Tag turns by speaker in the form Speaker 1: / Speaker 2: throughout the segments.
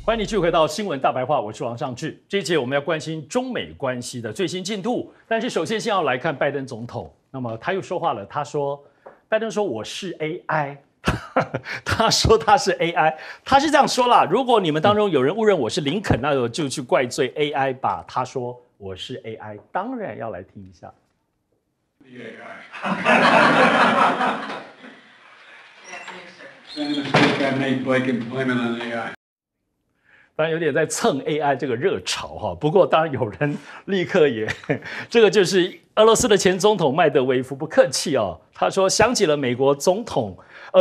Speaker 1: 欢迎你继续回到新闻大白话，我是王尚志。这一节我们要关心中美关系的最新进度，但是首先先要来看拜登总统。那么他又说话了，他说，拜登说我是 AI， 他说他是 AI， 他是这样说啦。如果你们当中有人误认我是林肯，那我就去怪罪 AI 吧。他说我是 AI， 当然要来听一下。当然有点在蹭 AI 这个热潮哈，不过当然有人立刻也，这个就是俄罗斯的前总统麦德韦夫不客气哦，他说想起了美国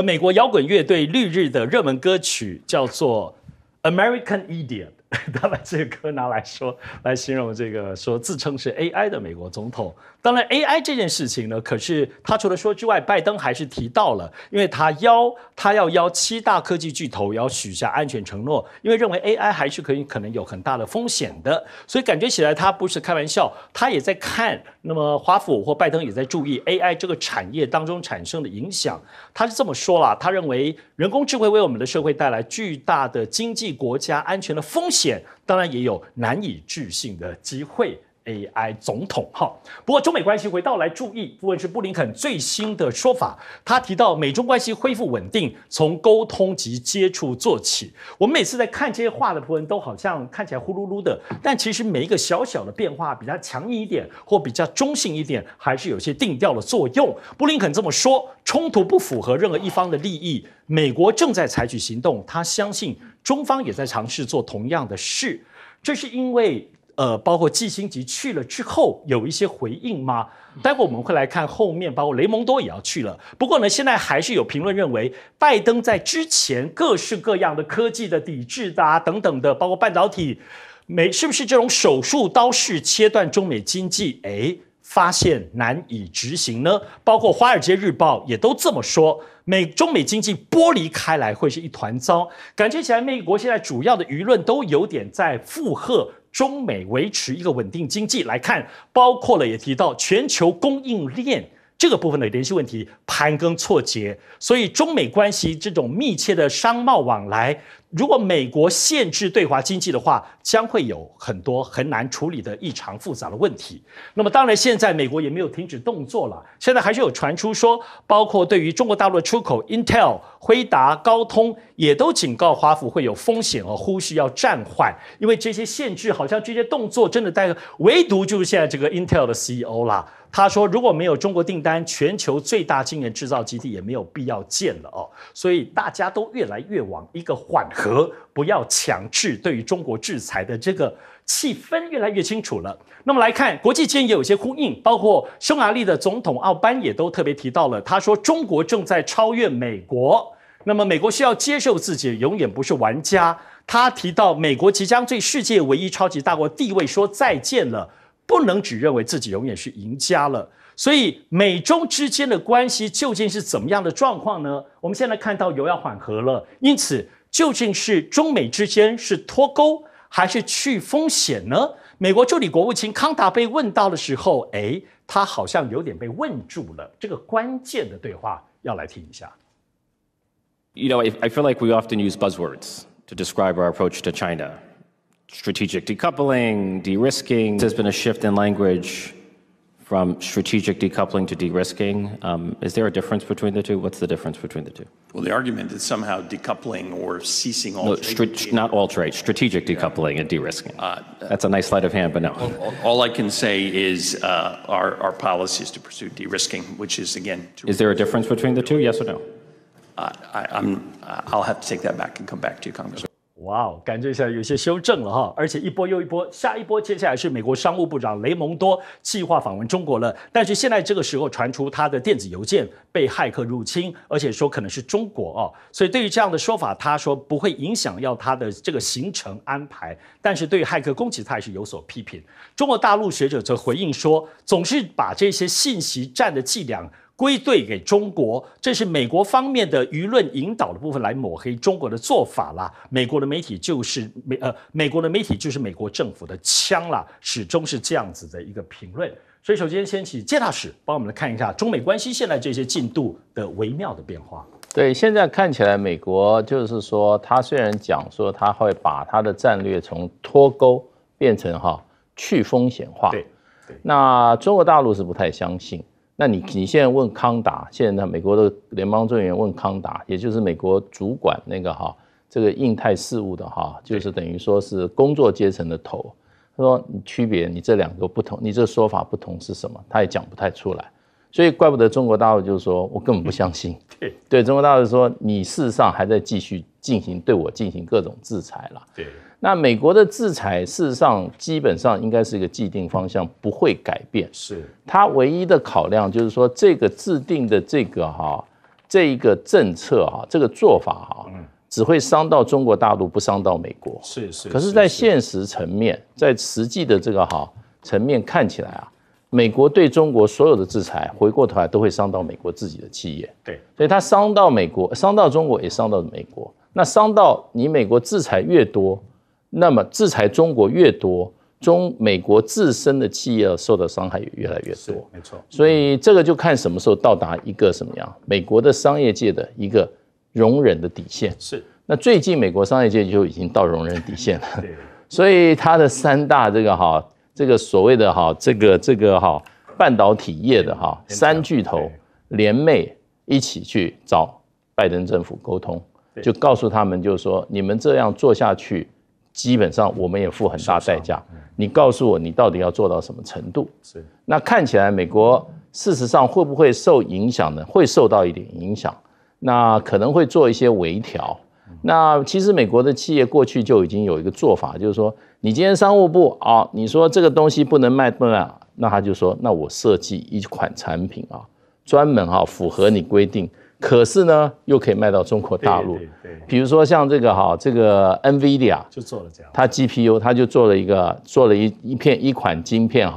Speaker 1: 美国摇滚乐队绿日的热门歌曲叫做 American Idiot。他把这个歌拿来说，来形容这个说自称是 AI 的美国总统。当然 ，AI 这件事情呢，可是他除了说之外，拜登还是提到了，因为他要邀7大科技巨头要许下安全承诺，因为认为 AI 还是可能有很大的风险的，所以感觉起来他不是开玩笑，他也在看。那么华府或拜登也在注意 AI 这个产业当中产生的影响。他是这么说啦，他认为人工智慧为我们的社会带来巨大的经济、国家安全的风险。当然也有难以置信的机会。AI 总统哈，不过中美关系回到来注意，部分是布林肯最新的说法。他提到美中关系恢复稳定，从沟通及接触做起。我们每次在看这些话的部分，都好像看起来呼噜噜的，但其实每一个小小的变化，比较强硬一点或比较中性一点，还是有些定调的作用。布林肯这么说，冲突不符合任何一方的利益，美国正在采取行动，他相信中方也在尝试做同样的事。这是因为包括季辛吉去了之后有一些回应吗？待会我们会来看后面，包括雷蒙多也要去了。不过呢，现在还是有评论认为，拜登在之前各式各样的科技的抵制等等的，包括半导体，是不是这种手术刀式切断中美经济？发现难以执行呢？包括《华尔街日报》也都这么说，中美经济剥离开来会是一团糟。感觉起来，美国现在主要的舆论都有点在附和中美维持一个稳定经济来看，包括了也提到全球供应链这个部分的联系问题盘根错节，所以中美关系这种密切的商贸往来，如果美国限制对华经济的话，将会有很多很难处理的异常复杂的问题。那么当然现在美国也没有停止动作了，现在还是有传出说，包括对于中国大陆的出口 Intel、辉达、高通也都警告华府会有风险呼吁要暂缓，因为这些限制好像这些动作真的唯独就是现在这个 Intel 的 CEO 啦，他说如果没有中国订单，全球最大晶圆制造基地也没有必要建了所以大家都越来越往一个缓和，不要强制对于中国制裁的这个气氛越来越清楚了。那么来看国际间也有一些呼应，包括匈牙利的总统奥班也都特别提到了，他说中国正在超越美国，那么美国需要接受自己永远不是玩家。他提到美国即将对世界唯一超级大国地位说再见了，不能只认为自己永远是赢家了。所以美中之间的关系究竟是怎么样的状况呢？我们现在看到有要缓和了，因此究竟是中美之间是脱钩还是去风险呢？美国助理国务卿康达被问到的时候，他好像有点被问住了。这个关键的对话要来听一下。
Speaker 2: You know, I feel like we often use buzzwords to describe our approach to China. Strategic decoupling, de-risking. There's been a shift in language from strategic decoupling to de-risking. Is there a difference between the two? What's the difference between the two?
Speaker 3: Well, the argument is somehow decoupling or ceasing all trade.
Speaker 2: Not all trade, strategic decoupling and de-risking. That's a nice sleight of hand, but no.
Speaker 3: All I can say is our policy is to pursue de-risking, which is, again...
Speaker 2: Is there a difference between the two, yes or no?
Speaker 3: I'll have to take that back and come back to you, Congressman.
Speaker 1: 哇，感觉起来有些修正了哈，而且一波又一波，下一波接下来是美国商务部长雷蒙多计划访问中国了。但是现在这个时候传出他的电子邮件被骇客入侵，而且说可能是中国所以对于这样的说法，他说不会影响他的这个行程安排，但是对于骇客攻击他还是有所批评。中国大陆学者则回应说，总是把这些信息战的伎俩归队给中国，这是美国方面的舆论引导的部分来抹黑中国的做法啦。美国的媒体就是美国政府的枪啦，始终是这样子的一个评论。所以首先先请介大使帮我们来看一下中美关系现在这些进度的微妙的变化。
Speaker 4: 对，现在看起来美国就是说，他虽然讲说他会把他的战略从脱钩变成去风险化，
Speaker 1: 对，
Speaker 4: 那中国大陆是不太相信。那你现在问康达，现在美国的联邦专员问康达，也就是美国主管那个这个印太事务的就是等于说是工作阶层的头。他说你区别你这两个不同，你这说法不同是什么？他也讲不太出来。所以怪不得中国大陆就是说我根本不相信。对，中国大陆说你事实上还在继续对我进行各种制裁了。
Speaker 1: 对，
Speaker 4: 那美国的制裁事实上基本上应该是一个既定方向，不会改变。
Speaker 1: 是，
Speaker 4: 它唯一的考量就是说这个制定的这个政策这个做法只会伤到中国大陆，不伤到美国。
Speaker 1: 是。
Speaker 4: 可是，在现实层面，在实际的这个层面看起来美国对中国所有的制裁，回过头来都会伤到美国自己的企业。
Speaker 1: 对，
Speaker 4: 所以它伤到美国，伤到中国，也伤到美国。那伤到你美国制裁越多，那么制裁中国越多，美国自身的企业受到伤害也越来越多。
Speaker 1: 没错。
Speaker 4: 所以这个就看什么时候到达一个什么样，美国的商业界的一个容忍的底线。
Speaker 1: 是。
Speaker 4: 那最近美国商业界就已经到容忍底线了。
Speaker 1: 对。
Speaker 4: 所以它的三大这个所谓的半导体业的三巨头联袂一起去找拜登政府沟通，就告诉他们就是说，你们这样做下去，基本上我们也付很大代价。你告诉我你到底要做到什么程度？是。那看起来美国事实上会不会受影响呢？会受到一点影响，那可能会做一些微调。那其实美国的企业过去就已经有一个做法，就是说，你今天商务部你说这个东西不能卖，那他就说，那我设计一款产品专门符合你规定，可是呢又可以卖到中国大陆。对，比如说像这个NVIDIA 就做了这样，它 GPU 它就做了一款晶片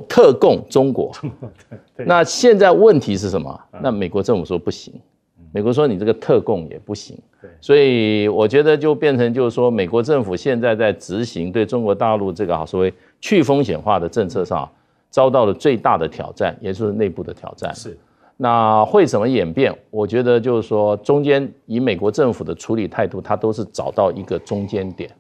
Speaker 4: 特供中国。那现在问题是什么？那美国政府说不行。美国说你这个特供也不行，所以我觉得就变成就是说，美国政府现在在执行对中国大陆这个所谓去风险化的政策上，遭到了最大的挑战，也就是内部的挑战。是，那会怎么演变？我觉得就是说，中间以美国政府的处理态度，它都是找到一个中间点，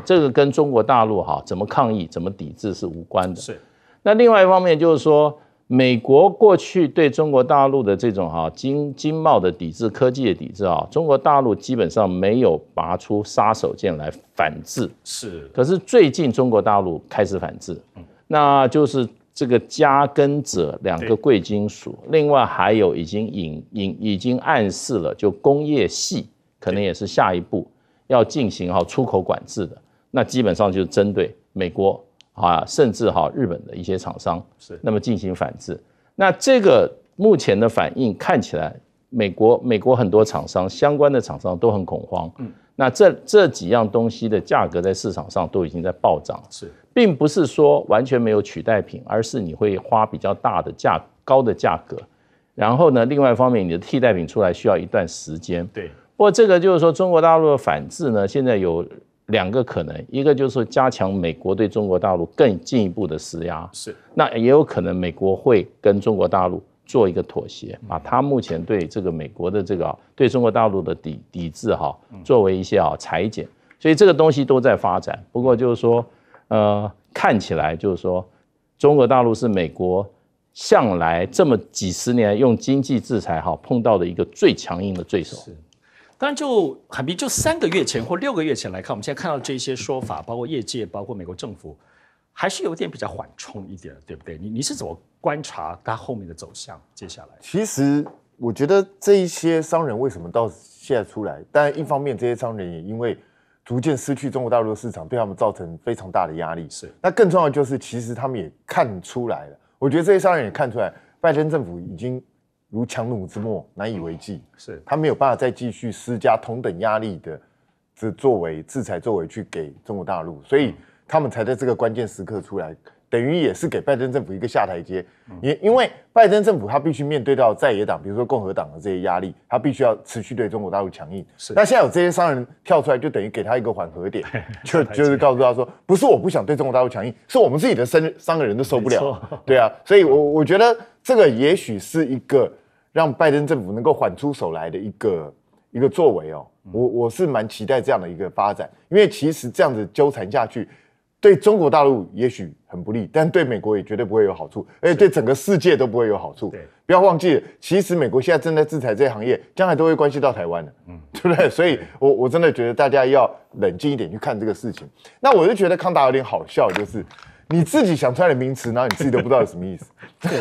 Speaker 4: 这个跟中国大陆怎么抗议、怎么抵制是无关的。是，那另外一方面就是说，美国过去对中国大陆的这种经贸的抵制、科技的抵制中国大陆基本上没有拔出杀手锏来反制。是，可是最近中国大陆开始反制，那就是这个加跟锗两个贵金属，另外还有已经暗示了，就工业系可能也是下一步要进行出口管制的。那基本上就是针对美国。甚至日本的一些厂商，是那么进行反制。那这个目前的反应看起来，美国很多厂商相关的厂商都很恐慌。那这几样东西的价格在市场上都已经在暴涨，是，并不是说完全没有取代品，而是你会花比较高的价格。然后呢，另外一方面，你的替代品出来需要一段时间。对，不过这个就是说，中国大陆的反制呢，现在有两个可能，一个就是加强美国对中国大陆更进一步的施压，是，那也有可能美国会跟中国大陆做一个妥协，把他目前对这个美国的这个对中国大陆的抵制作为一些裁减，所以这个东西都在发展。不过就是说，看起来就是说，中国大陆是美国向来这么几十年用经济制裁碰到的一个最强硬的对手。是。
Speaker 1: 当然海明就3个月前或6个月前来看，我们现在看到这些说法，包括业界，包括美国政府，还是有点比较缓冲一点，对不对？你是怎么观察它后面的走向？接下来，
Speaker 5: 其实我觉得这一些商人为什么到现在出来？但一方面，这些商人也因为逐渐失去中国大陆的市场，对他们造成非常大的压力。是，那更重要的就是，其实他们也看出来了。我觉得这些商人也看出来，拜登政府已经如强弩之末，难以为继。是，他没有办法再继续施加同等压力的制裁作为去给中国大陆，所以他们才在这个关键时刻出来，等于也是给拜登政府一个下台阶。也因为拜登政府他必须面对到在野党，比如说共和党的这些压力，他必须要持续对中国大陆强硬。是，那现在有这些商人跳出来，就等于给他一个缓和点，就是告诉他说，不是我不想对中国大陆强硬，是我们自己的商人都受不了。对啊，所以我觉得这个也许是一个让拜登政府能够缓出手来的一个作为哦。我是蛮期待这样的一个发展，因为其实这样子纠缠下去，对中国大陆也许很不利，但对美国也绝对不会有好处，而且对整个世界都不会有好处。不要忘记了，其实美国现在正在制裁这些行业，将来都会关系到台湾的，对不对？所以我真的觉得大家要冷静一点去看这个事情。那我就觉得康达有点好笑，就是你自己想出来的名词，然后你自己都不知道是什么意思。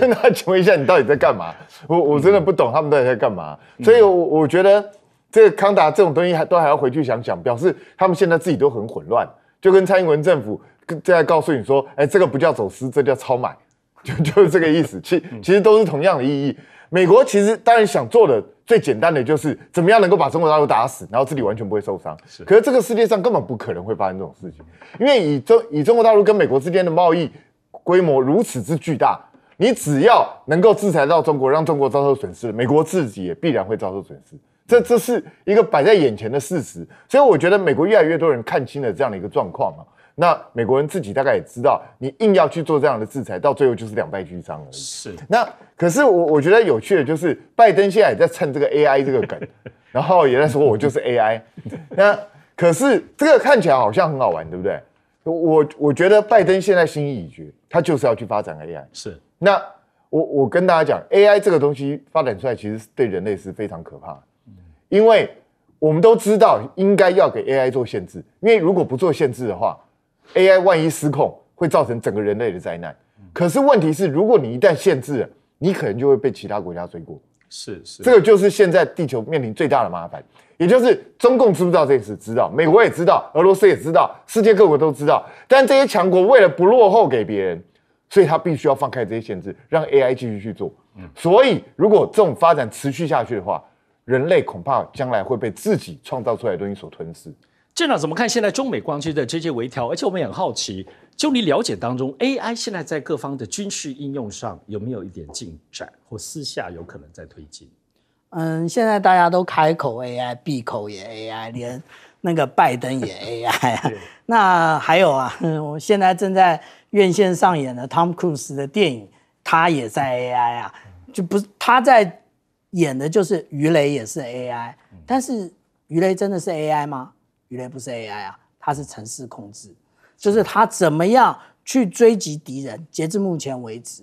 Speaker 5: 那请问一下，你到底在干嘛？我真的不懂他们到底在干嘛。所以我觉得这个康达这种东西还要回去想想，表示他们现在自己都很混乱，就跟蔡英文政府在告诉你说，这个不叫走私，这叫超买，就是这个意思。其实都是同样的意义。美国其实当然想做的最简单的就是怎么样能够把中国大陆打死，然后自己完全不会受伤。可是这个世界上根本不可能会发生这种事情，因为以中国大陆跟美国之间的贸易规模如此之巨大，你只要能够制裁到中国，让中国遭受损失，美国自己也必然会遭受损失。这是一个摆在眼前的事实，所以我觉得美国越来越多人看清了这样的一个状况啊。那美国人自己大概也知道，你硬要去做这样的制裁，到最后就是两败俱伤而已。
Speaker 1: 是。
Speaker 5: 那可是我觉得有趣的就是，拜登现在也在蹭这个 AI 这个梗，然后也在说我就是 AI。那可是这个看起来好像很好玩，对不对？我觉得拜登现在心意已决，他就是要去发展 AI。
Speaker 1: 是。
Speaker 5: 那我跟大家讲 ，AI 这个东西发展出来，其实对人类是非常可怕的。因为我们都知道应该要给 AI 做限制，因为如果不做限制的话 ，AI 万一失控，会造成整个人类的灾难。可是问题是，如果你一旦限制了，你可能就会被其他国家追过。
Speaker 1: 是，
Speaker 5: 这个就是现在地球面临最大的麻烦。也就是中共知不知道这件事？知道，美国也知道，俄罗斯也知道，世界各国都知道。但这些强国为了不落后给别人，所以他必须要放开这些限制，让 AI 继续去做。所以如果这种发展持续下去的话，人类恐怕将来会被自己创造出来的东西所吞噬。
Speaker 1: 舰长怎么看现在中美关系的这些微调？而且我们也很好奇，就你了解当中 ，AI 现在在各方的军事应用上有没有一点进展，或私下有可能在推进？
Speaker 6: 现在大家都开口 AI， 闭口也 AI， 连那个拜登也 AI 啊。那还有啊，我现在正在院线上演的 Tom Cruise 的电影，他也在 AI 啊，就不是他在演的就是鱼雷也是 AI， 但是鱼雷真的是 AI 吗？鱼雷不是 AI 啊，它是程式控制，就是它怎么样去追击敌人。截至目前为止，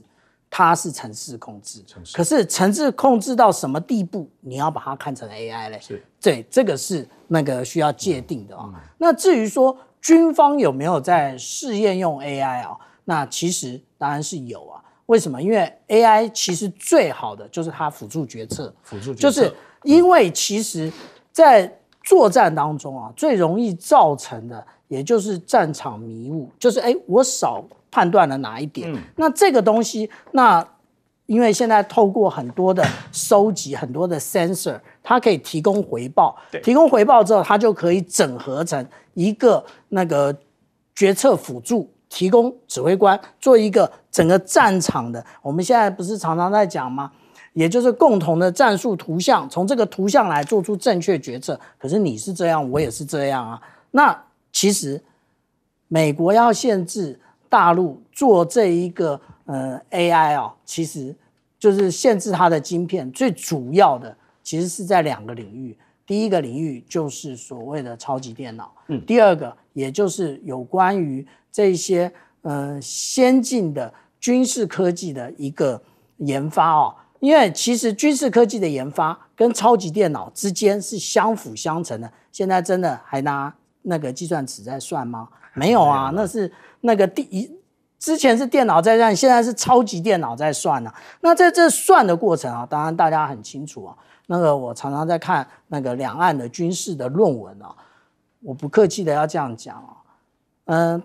Speaker 6: 它是程式控制，可是程式控制到什么地步，你要把它看成 AI 嘞？是，对，这个是那个需要界定的啊。那至于说军方有没有在试验用 AI 啊？那其实当然是有啊。为什么？因为 AI 其实最好的就是它辅助决策，就是因为其实在作战当中啊，最容易造成的也就是战场迷雾，就是我少判断了哪一点。那这个东西，那因为现在透过很多的收集，很多的 sensor， 它可以提供回报，提供回报之后，它就可以整合成一个那个决策辅助。提供指挥官做一个整个战场的，我们现在不是常常在讲吗？也就是共同的战术图像，从这个图像来做出正确决策。可是你是这样，我也是这样啊。那其实美国要限制大陆做这一个AI 啊，其实就是限制它的晶片。最主要的其实是在两个领域，第一个领域就是所谓的超级电脑，第二个也就是有关于这些先进的军事科技的一个研发哦，因为其实军事科技的研发跟超级电脑之间是相辅相成的。现在真的还拿那个计算尺在算吗？没有啊，那是那个之前是电脑在算，现在是超级电脑在算啊。那在这算的过程啊，当然大家很清楚啊。那个我常常在看那个两岸的军事的论文啊，我不客气的要这样讲啊。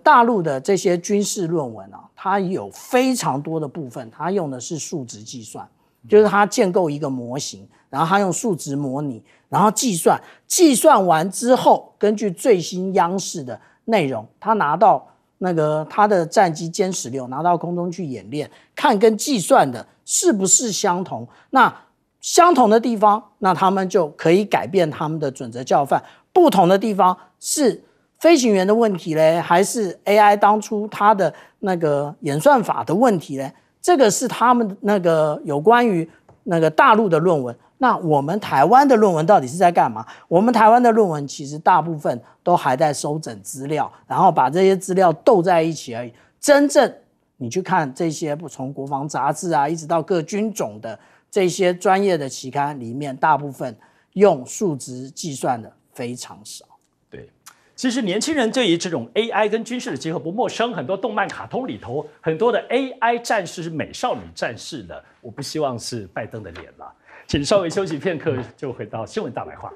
Speaker 6: 大陆的这些军事论文啊，它有非常多的部分，它用的是数值计算，就是它建构一个模型，然后它用数值模拟，然后计算完之后，根据最新央视的内容，它拿到那个它的战机歼16拿到空中去演练，看跟计算的是不是相同。那相同的地方，那他们就可以改变他们的准则教范；不同的地方是飞行员的问题嘞，还是 AI 当初它的那个演算法的问题嘞？这个是他们那个有关于那个大陆的论文，那我们台湾的论文到底是在干嘛？我们台湾的论文其实大部分都还在收整资料，然后把这些资料斗在一起而已。真正你去看这些从国防杂志啊，一直到各军种的这些专业的期刊里面，大部分用数值计算的非常少。
Speaker 1: 对，其实年轻人对于这种 AI 跟军事的结合不陌生，很多动漫卡通里头很多的 AI 战士是美少女战士的，我不希望是拜登的脸了。请稍微休息片刻，就回到新闻大白话。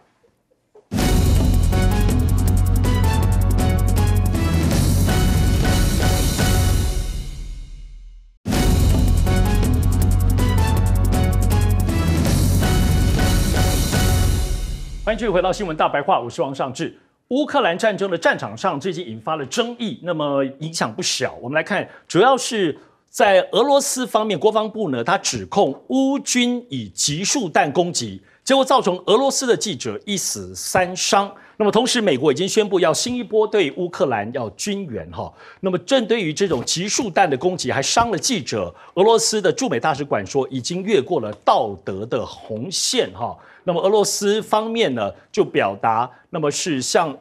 Speaker 1: 欢迎继续回到新闻大白话，我是王尚志。乌克兰战争的战场上最近引发了争议，那么影响不小。我们来看，主要是在俄罗斯方面，国防部呢，他指控乌军以集束弹攻击，结果造成俄罗斯的记者1死3伤。那么同时，美国已经宣布要新一波对乌克兰要军援哈。那么针对于这种集束弹的攻击，还伤了记者，俄罗斯的驻美大使馆说已经越过了道德的红线哈。那么俄罗斯方面呢，就表达，那么是向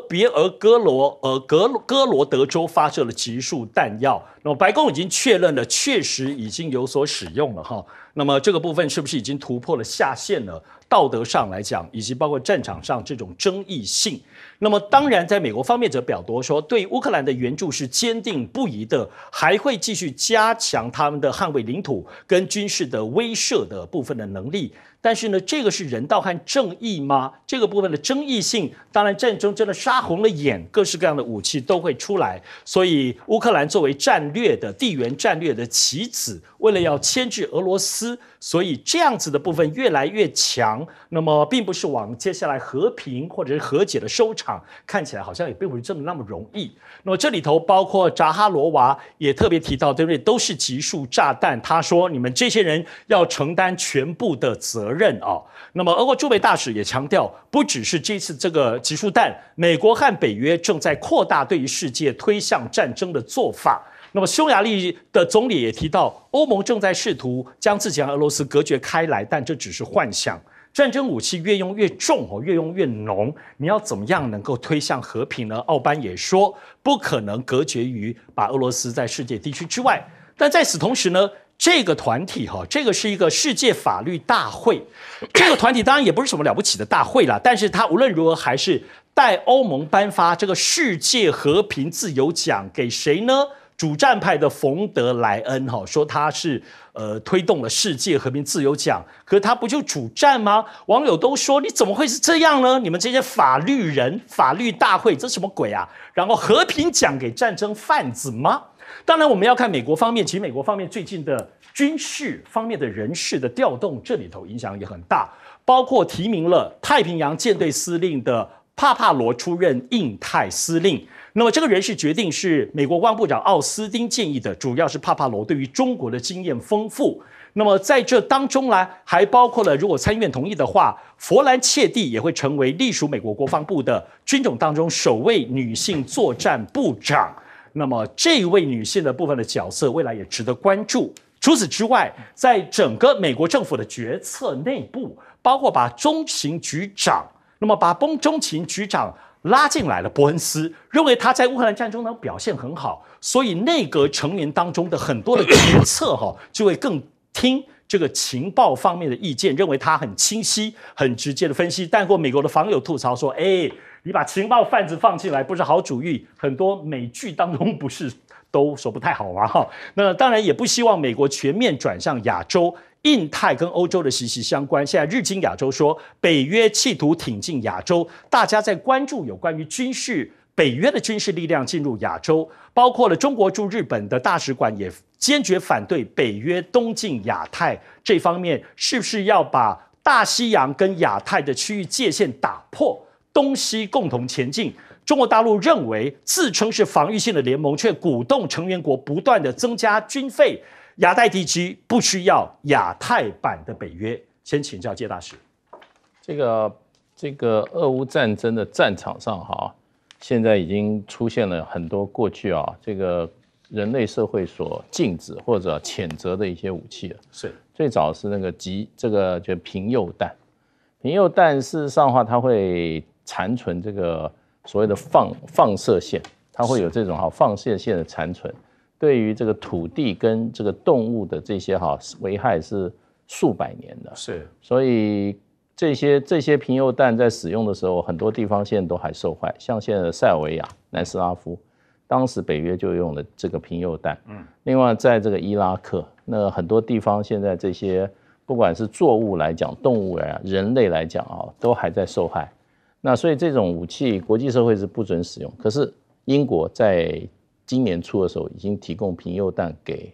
Speaker 1: 别尔哥罗德州发射了集束弹药。那么白宫已经确认了，确实已经有所使用了哈。那么这个部分是不是已经突破了下限了？道德上来讲，以及包括战场上这种争议性。那么当然，在美国方面则表达说，对乌克兰的援助是坚定不移的，还会继续加强他们的捍卫领土跟军事的威慑的部分的能力。但是呢，这个是人道和正义吗？这个部分的争议性，当然战争真的杀红了眼，各式各样的武器都会出来。所以乌克兰作为战略的地缘战略的棋子，为了要牵制俄罗斯，所以这样子的部分越来越强。那么并不是往接下来和平或者是和解的收场，看起来好像也并不是这么那么容易。那么这里头包括扎哈罗娃也特别提到，对不对？都是集束炸弹。他说，你们这些人要承担全部的责任啊。那么俄国驻美大使也强调，不只是这次这个集束弹，美国和北约正在扩大对于世界推向战争的做法。那么匈牙利的总理也提到，欧盟正在试图将自己和俄罗斯隔绝开来，但这只是幻想。战争武器越用越重，越用越浓，你要怎么样能够推向和平呢？奥班也说，不可能隔绝于把俄罗斯在世界地区之外。但在此同时呢，这个团体这个是一个世界法律大会，这个团体当然也不是什么了不起的大会啦，但是它无论如何还是代欧盟颁发这个世界和平自由奖给谁呢？主战派的冯德莱恩说他是推动了世界和平自由奖，可是他不就主战吗？网友都说，你怎么会是这样呢？你们这些法律人、法律大会，这什么鬼啊？然后和平奖给战争贩子吗？当然我们要看美国方面，其实美国方面最近的军事方面的人事的调动，这里头影响也很大，包括提名了太平洋舰队司令的帕帕罗出任印太司令。那么这个人事决定是美国国防部长奥斯汀建议的，主要是帕帕罗对于中国的经验丰富。那么在这当中呢，还包括了如果参议院同意的话，弗兰切蒂也会成为隶属美国国防部的军种当中首位女性作战部长。那么这位女性的部分的角色，未来也值得关注。除此之外，在整个美国政府的决策内部，包括把中情局长拉进来了，伯恩斯认为他在乌克兰战争中表现很好，所以内阁成员当中的很多的决策就会更听这个情报方面的意见，认为他很清晰、很直接的分析。但过美国的网友吐槽说：“你把情报贩子放进来不是好主意。”很多美剧当中不是都说不太好嘛那当然也不希望美国全面转向亚洲。印太跟欧洲的息息相关，现在日经亚洲说，北约企图挺进亚洲，大家在关注有关于军事，北约的军事力量进入亚洲，包括了中国驻日本的大使馆也坚决反对北约东进亚太，这方面是不是要把大西洋跟亚太的区域界限打破，东西共同前进？中国大陆认为自称是防御性的联盟，却鼓动成员国不断的增加军费。亚太地区不需要亚太版的北约。先请教介大使，
Speaker 4: 这个俄乌战争的战场上现在已经出现了很多过去这个人类社会所禁止或者谴责的一些武器了。
Speaker 1: 是
Speaker 4: 最早是那个就平铀弹。平铀弹事实上的话，它会残存这个所谓的放射线，它会有这种放射线的残存，对于这个土地跟这个动物的这些危害是数百年的。
Speaker 1: 是，
Speaker 4: 所以这些平铀弹在使用的时候，很多地方现在都还受害，像现在的塞尔维亚、南斯拉夫，当时北约就用了这个平铀弹。另外在这个伊拉克，那很多地方现在这些不管是作物来讲、动物来讲、人类来讲都还在受害。那所以这种武器，国际社会是不准使用。可是英国在今年初的时候，已经提供平铀弹给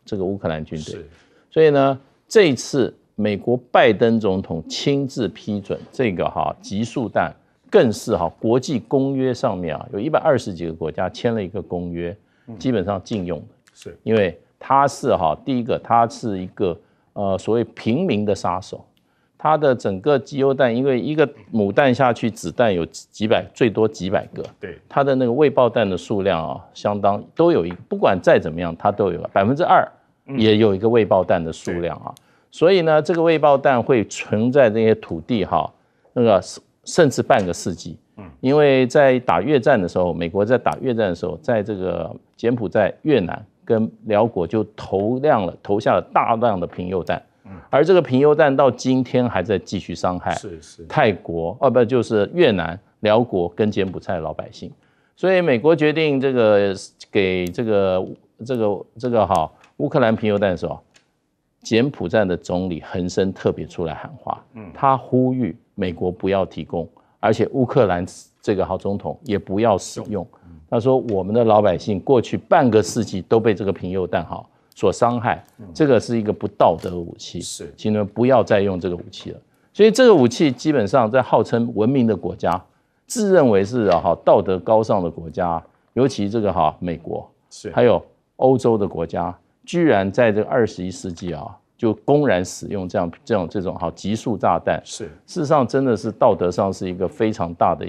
Speaker 4: 这个乌克兰军队。所以呢，这一次美国拜登总统亲自批准这个集束弹，更是国际公约上面有120几个国家签了一个公约，基本上禁用的。
Speaker 1: 是
Speaker 4: 因为它是第一个，它是一个所谓平民的杀手，它的整个机油弹，因为一个母弹下去，子弹有最多几百个，
Speaker 1: 对，
Speaker 4: 它的那个未爆弹的数量相当都有不管再怎么样，它都有2%也有一个未爆弹的数量所以呢，这个未爆弹会存在这些土地那个甚至半个世纪。因为在打越战的时候，美国在打越战的时候，在这个柬埔寨、越南跟辽国就投下了大量的平铀弹，而这个平铀弹到今天还在继续伤害泰国就是越南、辽国跟柬埔寨的老百姓。所以美国决定给这个乌克兰平铀弹的时候，柬埔寨的总理恒生特别出来喊话，他呼吁美国不要提供，而且乌克兰这个总统也不要使用。他说我们的老百姓过去半个世纪都被这个平铀弹所伤害，这个是一个不道德的武器，请你们不要再用这个武器了。所以这个武器基本上在号称文明的国家，自认为是道德高尚的国家，尤其这个美国，还有欧洲的国家，居然在这个21世纪就公然使用这种集束炸弹，事实上真的是道德上是一个非常大的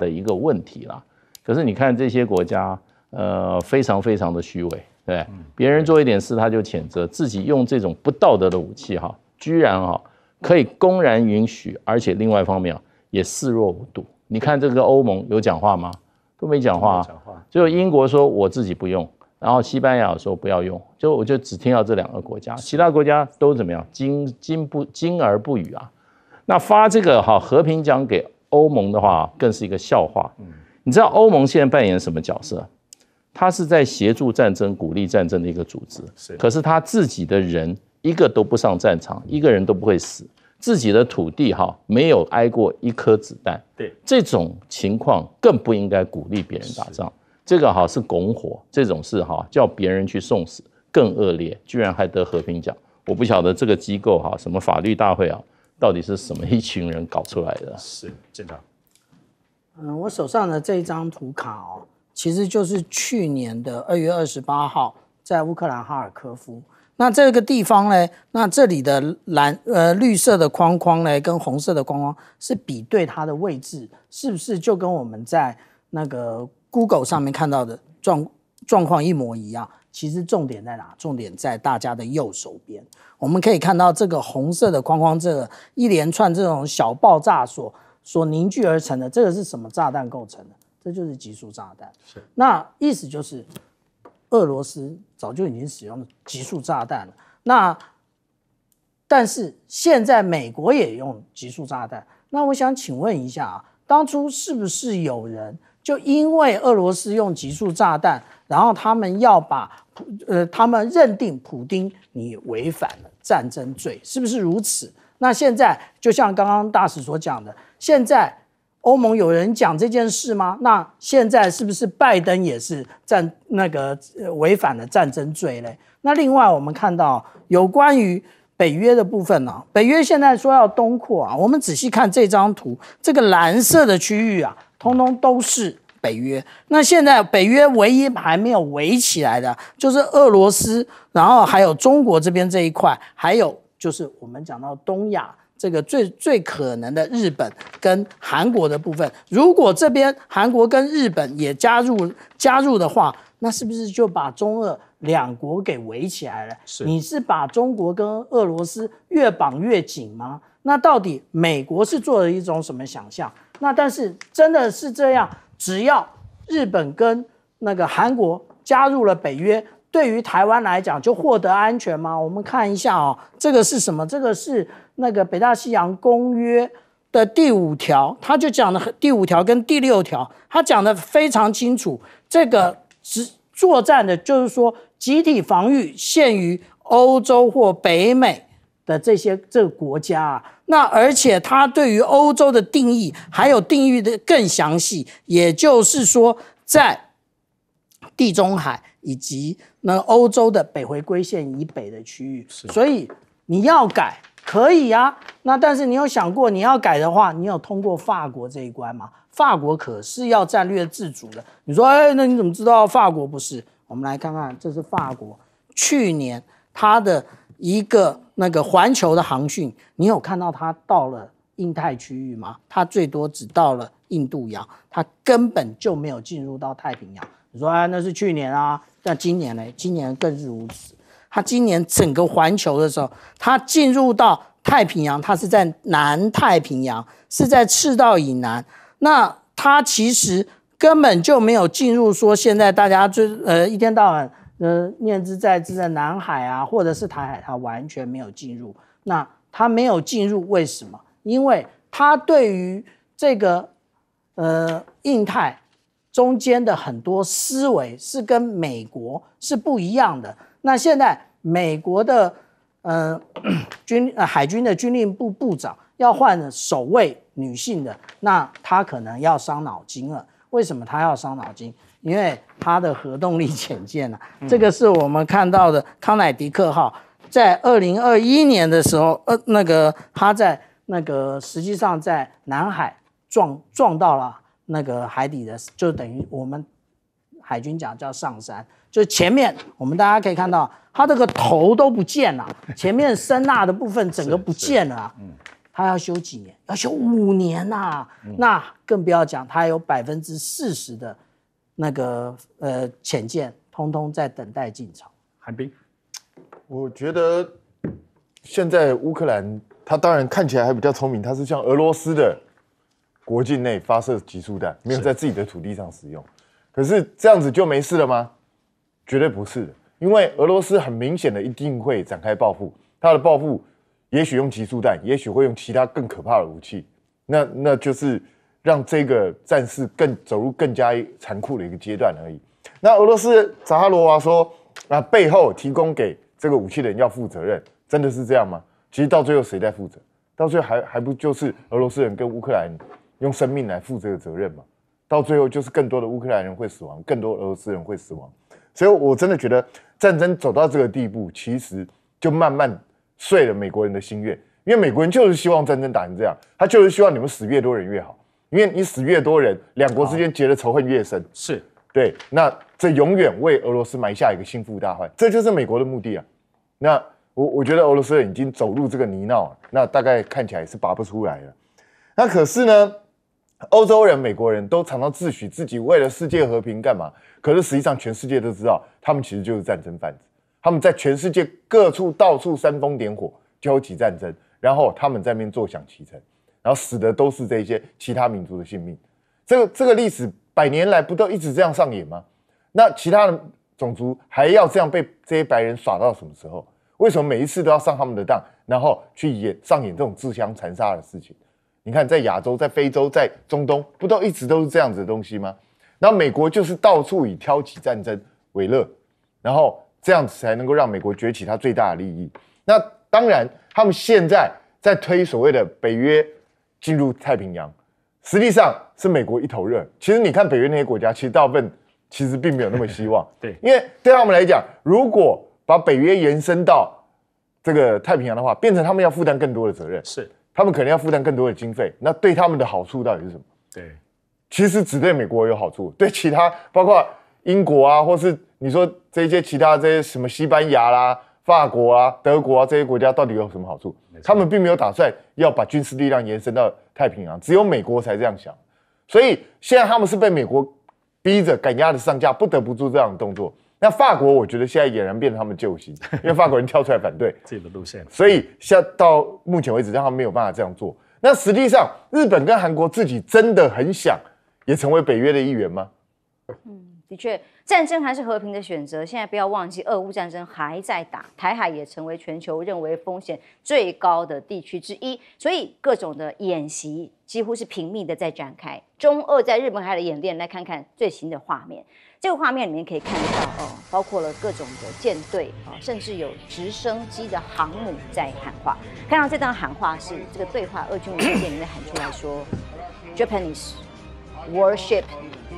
Speaker 4: 一个问题啦。可是你看这些国家，非常非常的虚伪，对，别人做一点事他就谴责，自己用这种不道德的武器居然可以公然允许，而且另外一方面也视若无睹。你看这个欧盟有讲话吗？都没讲话，只有英国说我自己不用，然后西班牙说不要用，我就只听到这2个国家，其他国家都怎么样？惊而不语啊。那发这个和平奖给欧盟的话，更是一个笑话。你知道欧盟现在扮演什么角色？他是在协助战争、鼓励战争的一个组织，可是他自己的人一个都不上战场，一个人都不会死，自己的土地没有挨过一颗子弹，
Speaker 1: 对，
Speaker 4: 这种情况更不应该鼓励别人打仗。这个是拱火，这种事叫别人去送死更恶劣，居然还得和平奖。我不晓得这个机构什么法律大会到底是什么一群人搞出来的？
Speaker 1: 是舰长。
Speaker 6: 我手上的这一张图卡其实就是去年的2月28号在乌克兰哈尔科夫。那这个地方呢，那这里的绿色的框框呢，跟红色的框框是比对它的位置，是不是就跟我们在那个 Google 上面看到的状况一模一样？其实重点在哪？重点在大家的右手边。我们可以看到这个红色的框框，这个一连串这种小爆炸所凝聚而成的，这个是什么炸弹构成的？这就是集束炸弹。那意思就是俄罗斯早就已经使用了集束炸弹了。但是现在美国也用集束炸弹。那我想请问一下当初是不是有人就因为俄罗斯用集束炸弹，然后他们要他们认定普丁你违反了战争罪，是不是如此？那现在就像刚刚大使所讲的，现在欧盟有人讲这件事吗？那现在是不是拜登也是违反了战争罪嘞？那另外我们看到有关于北约的部分北约现在说要东扩我们仔细看这张图，这个蓝色的区域通通都是北约。那现在北约唯一还没有围起来的就是俄罗斯，然后还有中国这边这一块，还有就是我们讲到东亚这个最可能的日本跟韩国的部分，如果这边韩国跟日本也加入的话，那是不是就把中俄两国给围起来了？你是把中国跟俄罗斯越绑越紧吗？那到底美国是做了一种什么想象？那但是真的是这样，只要日本跟那个韩国加入了北约，对于台湾来讲就获得安全吗？我们看一下哦，这个是什么？这个是那个北大西洋公约的第5条，他就讲的第5条跟第6条，他讲的非常清楚。这个作战的就是说集体防御限于欧洲或北美的这个国家啊。那而且他对于欧洲的定义还有定义的更详细，也就是说在地中海以及欧洲的北回归线以北的区域，所以你要改可以啊。那但是你有想过你要改的话，你有通过法国这一关吗？法国可是要战略自主的。你说，那你怎么知道法国不是？我们来看看，这是法国去年它的一个那个环球的航训，你有看到它到了印太区域吗？它最多只到了印度洋，它根本就没有进入到太平洋。你说，那是去年啊，但今年呢？今年更是如此。它今年整个环球的时候，它进入到太平洋，它是在南太平洋，是在赤道以南。那它其实根本就没有进入说现在大家一天到晚念之在之的南海啊，或者是台海，它完全没有进入。那它没有进入，为什么？因为它对于这个印太中间的很多思维是跟美国是不一样的。那现在美国的海军的军令部部长要换首位女性的，那他可能要伤脑筋了。为什么他要伤脑筋？因为他的核动力潜舰啊，这个是我们看到的康乃狄克号，在2021年的时候，那个他在那个实际上在南海撞到了那个海底的，就等于我们海军讲叫上山，就是前面我们大家可以看到，它这个头都不见了，前面声呐的部分整个不见了、它要修几年？要修5年呐、那更不要讲，它有40%的那个潜舰，通通在等待进场。
Speaker 1: 韩冰，
Speaker 5: 我觉得现在乌克兰，它当然看起来还比较聪明，它是向俄罗斯的国境内发射集束弹，没有在自己的土地上使用。可是这样子就没事了吗？绝对不是的，因为俄罗斯很明显的一定会展开报复，他的报复也许用集束弹，也许会用其他更可怕的武器，那就是让这个战事走入更加残酷的一个阶段而已。那俄罗斯扎哈罗娃说，背后提供给这个武器的人要负责任，真的是这样吗？其实到最后谁在负责？到最后还不就是俄罗斯人跟乌克兰用生命来负这个责任吗？到最后就是更多的乌克兰人会死亡，更多的俄罗斯人会死亡。所以我真的觉得战争走到这个地步，其实就慢慢碎了美国人的心愿，因为美国人就是希望战争打成这样，他就是希望你们死越多人越好，因为你死越多人，两国之间结的仇恨越深。
Speaker 1: 是
Speaker 5: 对，那这永远为俄罗斯埋下一个心腹大患，这就是美国的目的啊。那我觉得俄罗斯人已经走入这个泥淖了，那大概看起来是拔不出来了。那可是呢，欧洲人、美国人都常常自诩自己为了世界和平干嘛？可是实际上全世界都知道，他们其实就是战争贩子。他们在全世界各处到处煽风点火，挑起战争，然后他们在那边坐享其成，然后死的都是这些其他民族的性命。这个历史100年来不都一直这样上演吗？那其他的种族还要这样被这些白人耍到什么时候？为什么每一次都要上他们的当，然后去上演这种自相残杀的事情？你看，在亚洲、在非洲、在中东，不都一直都是这样子的东西吗？然后美国就是到处以挑起战争为乐，然后这样子才能够让美国崛起它最大的利益。那当然，他们现在在推所谓的北约进入太平洋，实际上是美国一头热。其实你看北约那些国家，其实大部分其实并没有那么希望。
Speaker 1: 对，
Speaker 5: 因为对他们来讲，如果把北约延伸到这个太平洋的话，变成他们要负担更多的责任。
Speaker 1: 是。
Speaker 5: 他们可能要负担更多的经费，那对他们的好处到底是什么？
Speaker 1: 对，
Speaker 5: 其实只对美国有好处，对其他包括英国啊，或是你说这些其他这些什么西班牙啦、法国啊、德国啊这些国家到底有什么好处？他们并没有打算要把军事力量延伸到太平洋，只有美国才这样想。所以现在他们是被美国逼着赶鸭子上架，不得不做这样的动作。那法国，我觉得现在俨然变成他们救星，因为法国人跳出来反对
Speaker 1: 自己的路线，
Speaker 5: 所以到目前为止，让他们没有办法这样做。那实际上，日本跟韩国自己真的很想也成为北约的一员吗？
Speaker 7: 的确，战争还是和平的选择。现在不要忘记，俄乌战争还在打，台海也成为全球认为风险最高的地区之一，所以各种的演习几乎是频密的在展开。中俄在日本海的演练，来看看最新的画面。这个画面里面可以看到包括了各种的舰队甚至有直升机的航母在喊话。看到这段喊话是这个对话，俄军文件里面喊出来说 Japanese Warship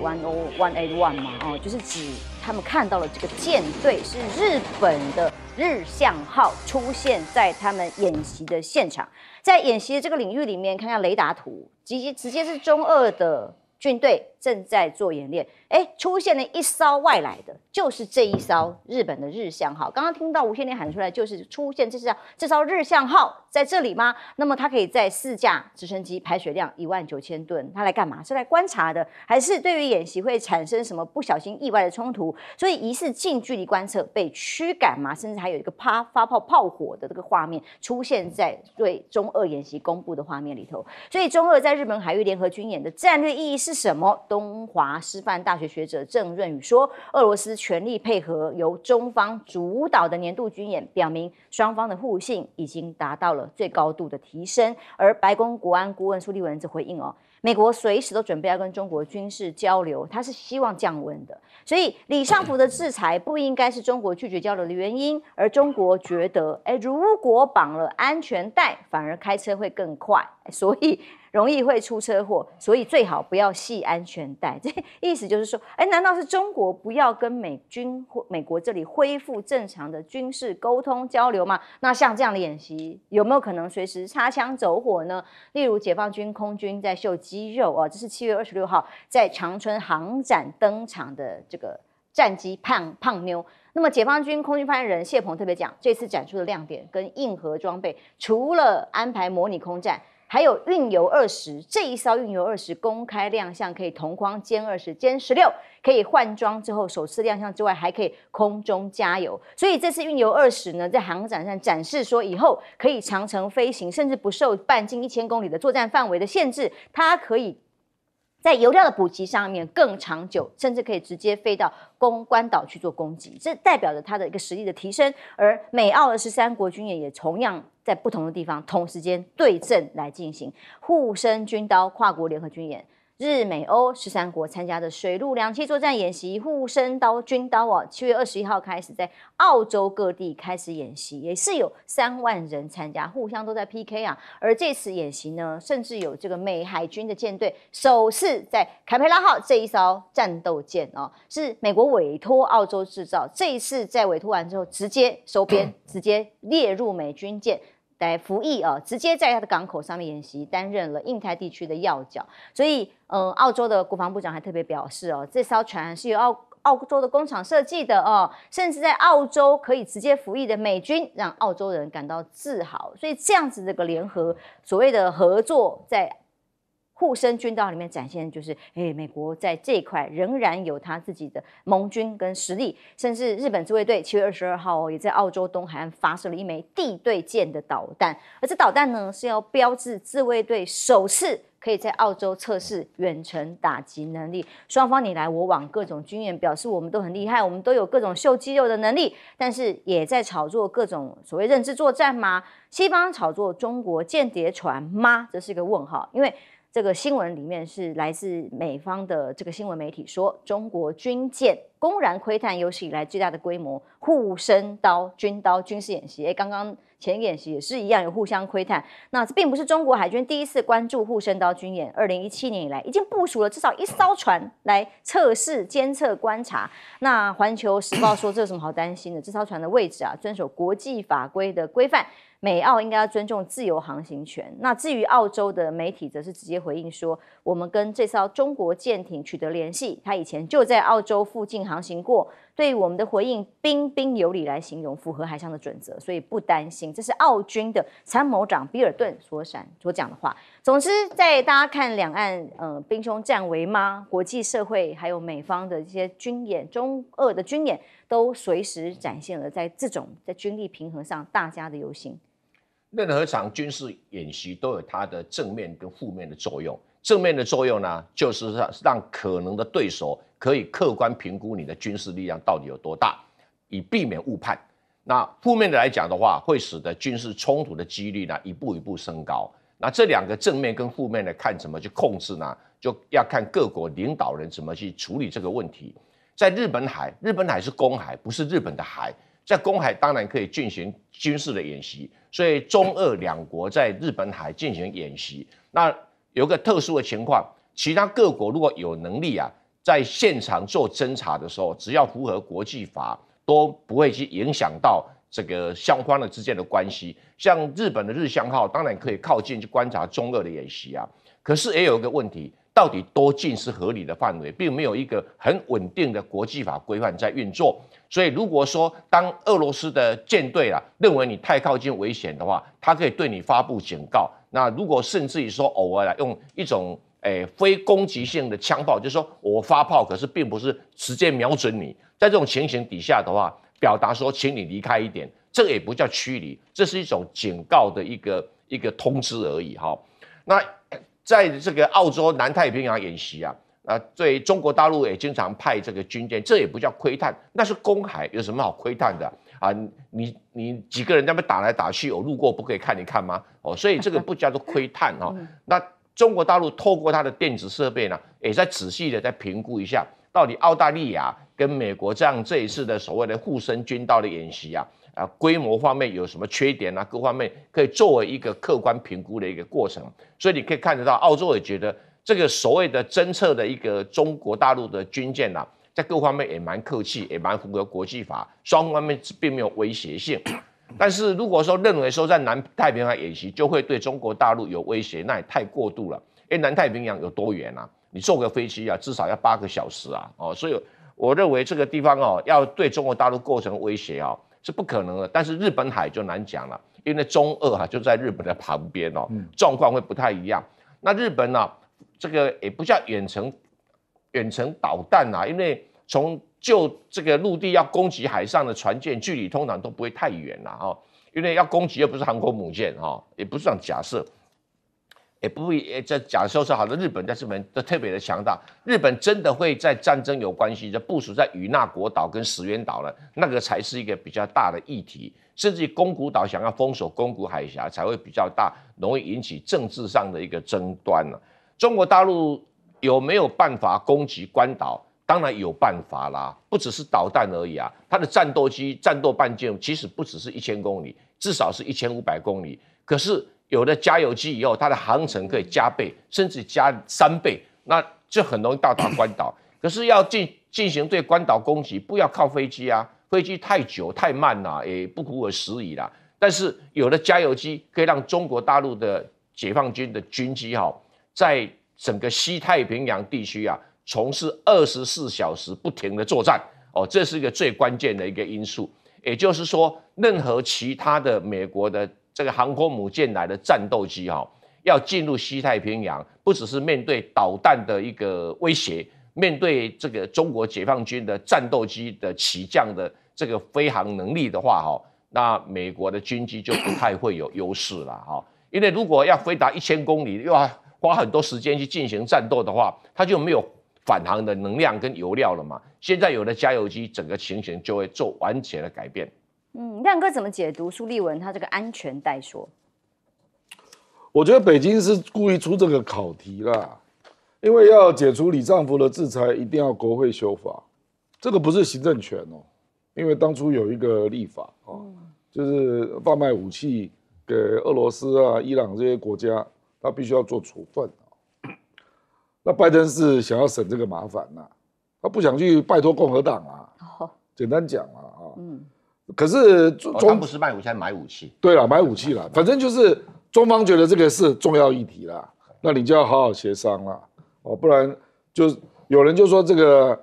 Speaker 7: 10181嘛，就是指他们看到了这个舰队是日本的日向号出现在他们演习的现场。在演习的这个领域里面，看看雷达图，直接是中俄的军队正在做演练，出现了一艘外来的，就是这一艘日本的日向号。刚刚听到吴先生喊出来，就是出现这艘日向号在这里吗？那么它可以在4架直升机，排水量19000吨，它来干嘛？是来观察的，还是对于演习会产生什么不小心意外的冲突？所以疑似近距离观测被驱赶嘛，甚至还有一个发炮火的这个画面出现在对中俄演习公布的画面里头。所以中俄在日本海域联合军演的战略意义是什么？东华师范大学学者郑润宇说，俄罗斯全力配合由中方主导的年度军演，表明双方的互信已经达到了最高度的提升。而白宫国安顾问苏利文则回应美国随时都准备要跟中国军事交流，他是希望降温的。所以李尚福的制裁不应该是中国拒绝交流的原因，而中国觉得，如果绑了安全带，反而开车会更快，所以容易会出车祸，所以最好不要系安全带。这意思就是说，难道是中国不要跟美国这里恢复正常的军事沟通交流吗？那像这样的演习，有没有可能随时擦枪走火呢？例如解放军空军在秀肌肉这是7月26号在长春航展登场的这个战机胖妞。那么解放军空军发言人谢鹏特别讲，这次展出的亮点跟硬核装备，除了安排模拟空战，还有运油20，这一艘运油20公开亮相，可以同框歼20、歼16，可以换装之后首次亮相之外，还可以空中加油。所以这次运油20呢，在航展上展示说，以后可以长程飞行，甚至不受半径1000公里的作战范围的限制，它可以在油料的补给上面更长久，甚至可以直接飞到关岛去做攻击，这代表着它的一个实力的提升。而美澳的13国军演也同样在不同的地方同时间对阵来进行护身军刀跨国联合军演。日美欧13国参加的水陆两栖作战演习护身刀军刀7月21号开始在澳洲各地开始演习，也是有3万人参加，互相都在 PK 而这次演习呢，甚至有这个美海军的舰队首次在坎培拉号这一艘战斗舰是美国委托澳洲制造，这一次在委托完之后直接收编，直接列入美军舰来服役直接在他的港口上面演习，担任了印太地区的要角。所以澳洲的国防部长还特别表示这艘船是由澳洲的工厂设计的甚至在澳洲可以直接服役的美军，让澳洲人感到自豪。所以这样子这个联合所谓的合作，在护身军刀里面展现，就是美国在这一块仍然有他自己的盟军跟实力，甚至日本自卫队7月22号也在澳洲东海岸发射了一枚地对舰的导弹，而这导弹呢是要标志自卫队首次可以在澳洲测试远程打击能力。双方你来我往，各种军演表示我们都很厉害，我们都有各种秀肌肉的能力，但是也在炒作各种所谓认知作战吗？西方炒作中国间谍船吗？这是一个问号，因为这个新闻里面是来自美方的这个新闻媒体说，中国军舰公然窥探有史以来最大的规模护身刀军刀军事演习。刚刚前一个演习也是一样有互相窥探。那这并不是中国海军第一次关注护身刀军演，2017年以来已经部署了至少1艘船来测试、监测、观察。那环球时报说，这有什么好担心的？这艘船的位置遵守国际法规的规范。美澳应该要尊重自由航行权。那至于澳洲的媒体，则是直接回应说，我们跟这艘中国舰艇取得联系，它以前就在澳洲附近航行过，对我们的回应彬彬有礼来形容，符合海上的准则，所以不担心。这是澳军的参谋长比尔顿所讲的话。总之，在大家看两岸兵凶战危吗？国际社会还有美方的这些军演，中俄的军演都随时展现了在这种在军力平衡上大家的忧心。
Speaker 8: 任何场军事演习都有它的正面跟负面的作用。正面的作用呢，就是让可能的对手可以客观评估你的军事力量到底有多大，以避免误判。那负面的来讲的话，会使得军事冲突的几率呢一步一步升高。那这两个正面跟负面呢，看怎么去控制呢？就要看各国领导人怎么去处理这个问题。在日本海是公海，不是日本的海。在公海当然可以进行军事的演习，所以中俄两国在日本海进行演习。那有个特殊的情况，其他各国如果有能力啊，在现场做侦查的时候，只要符合国际法，都不会去影响到这个双方的之间的关系。像日本的日向号，当然可以靠近去观察中俄的演习啊。可是也有一个问题，到底多近是合理的范围，并没有一个很稳定的国际法规范在运作。所以如果说当俄罗斯的舰队认为你太靠近危险的话，它可以对你发布警告。那如果甚至于说偶尔用一种非攻击性的枪炮，就是说我发炮，可是并不是直接瞄准你，在这种情形底下的话，表达说请你离开一点，这个也不叫驱离，这是一种警告的一个通知而已哈。那在这个澳洲南太平洋演习对中国大陆也经常派这个军舰，这也不叫窥探，那是公海，有什么好窥探的啊？你几个人在那边打来打去，我路过不可以看一看吗？所以这个不叫做窥探那中国大陆透过它的电子设备呢，也在仔细的在评估一下，到底澳大利亚跟美国这一次的所谓的护身军刀的演习规模方面有什么缺点各方面可以作为一个客观评估的一个过程。所以你可以看得到，澳洲也觉得这个所谓的侦测的一个中国大陆的军舰在各方面也蛮客气，也蛮符合国际法，双方面并没有威胁性。但是如果说认为说在南太平洋演习就会对中国大陆有威胁，那也太过度了。因为南太平洋有多远你坐个飞机至少要8个小时所以我认为这个地方要对中国大陆构成威胁是不可能的。但是日本海就难讲了，因为中俄就在日本的旁边状况会不太一样。那日本这个也不叫远程导弹因为就这个陆地要攻击海上的船舰，距离通常都不会太远因为要攻击又不是航空母舰也不是这样假设，也不会这假设是好的。日本在这边都特别的强大，日本真的会在战争有关系，就部署在与那国岛跟石垣岛那个才是一个比较大的议题。甚至于宫古岛想要封锁宫古海峡才会比较大，容易引起政治上的一个争端中国大陆有没有办法攻击关岛？当然有办法啦，不只是导弹而已它的战斗机、战斗半径其实不只是1000公里，至少是1500公里。可是有了加油机以后，它的航程可以加倍，甚至加3倍，那就很容易到达关岛。可是要进行对关岛攻击，不要靠飞机飞机太久太慢也不符合时宜啦。但是有了加油机，可以让中国大陆的解放军的军机在整个西太平洋地区从事24小时不停的作战这是一个最关键的一个因素。也就是说，任何其他的美国的这个航空母舰来的战斗机要进入西太平洋，不只是面对导弹的一个威胁，面对这个中国解放军的战斗机的起降的这个飞航能力的话那美国的军机就不太会有优势了因为如果要飞达1000公里，又要花很多时间去进行战斗的话，它就没有返航的能量跟油料了嘛。现在有了加油机，整个情形就会做完全的改变。
Speaker 7: 亮哥怎么解读苏立文他这个安全代说？
Speaker 9: 我觉得北京是故意出这个考题啦，因为要解除李尚福的制裁，一定要国会修法，这个不是行政权因为当初有一个立法就是贩卖武器给俄罗斯伊朗这些国家，他必须要做处分那拜登是想要省这个麻烦他不想去拜托共和党简单讲可是
Speaker 8: 他不是卖武器，买武器。
Speaker 9: 对了，买武器啦，反正就是中方觉得这个是重要议题啦，那你就要好好协商啦不然就有人就说这个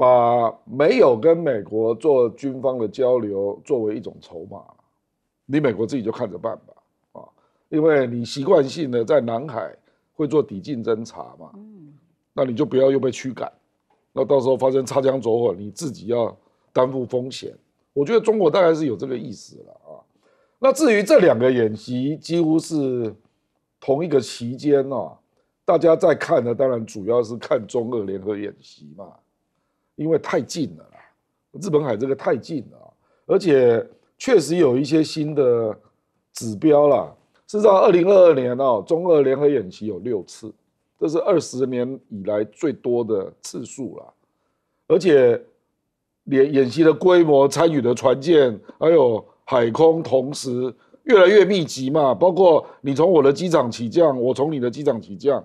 Speaker 9: 把没有跟美国做军方的交流作为一种筹码，你美国自己就看着办吧，因为你习惯性的在南海会做抵近侦察嘛，那你就不要又被驱赶，那到时候发生擦枪走火，你自己要担负风险。我觉得中国大概是有这个意思了啊。那至于这2个演习几乎是同一个期间啊，大家在看的当然主要是看中俄联合演习嘛，因为太近了啦，日本海这个太近了，而且确实有一些新的指标啦。事实上，2022年中俄联合演习有6次，这是20年以来最多的次数啦，而且演习的规模、参与的船舰，还有海空同时越来越密集嘛，包括你从我的机场起降，我从你的机场起降，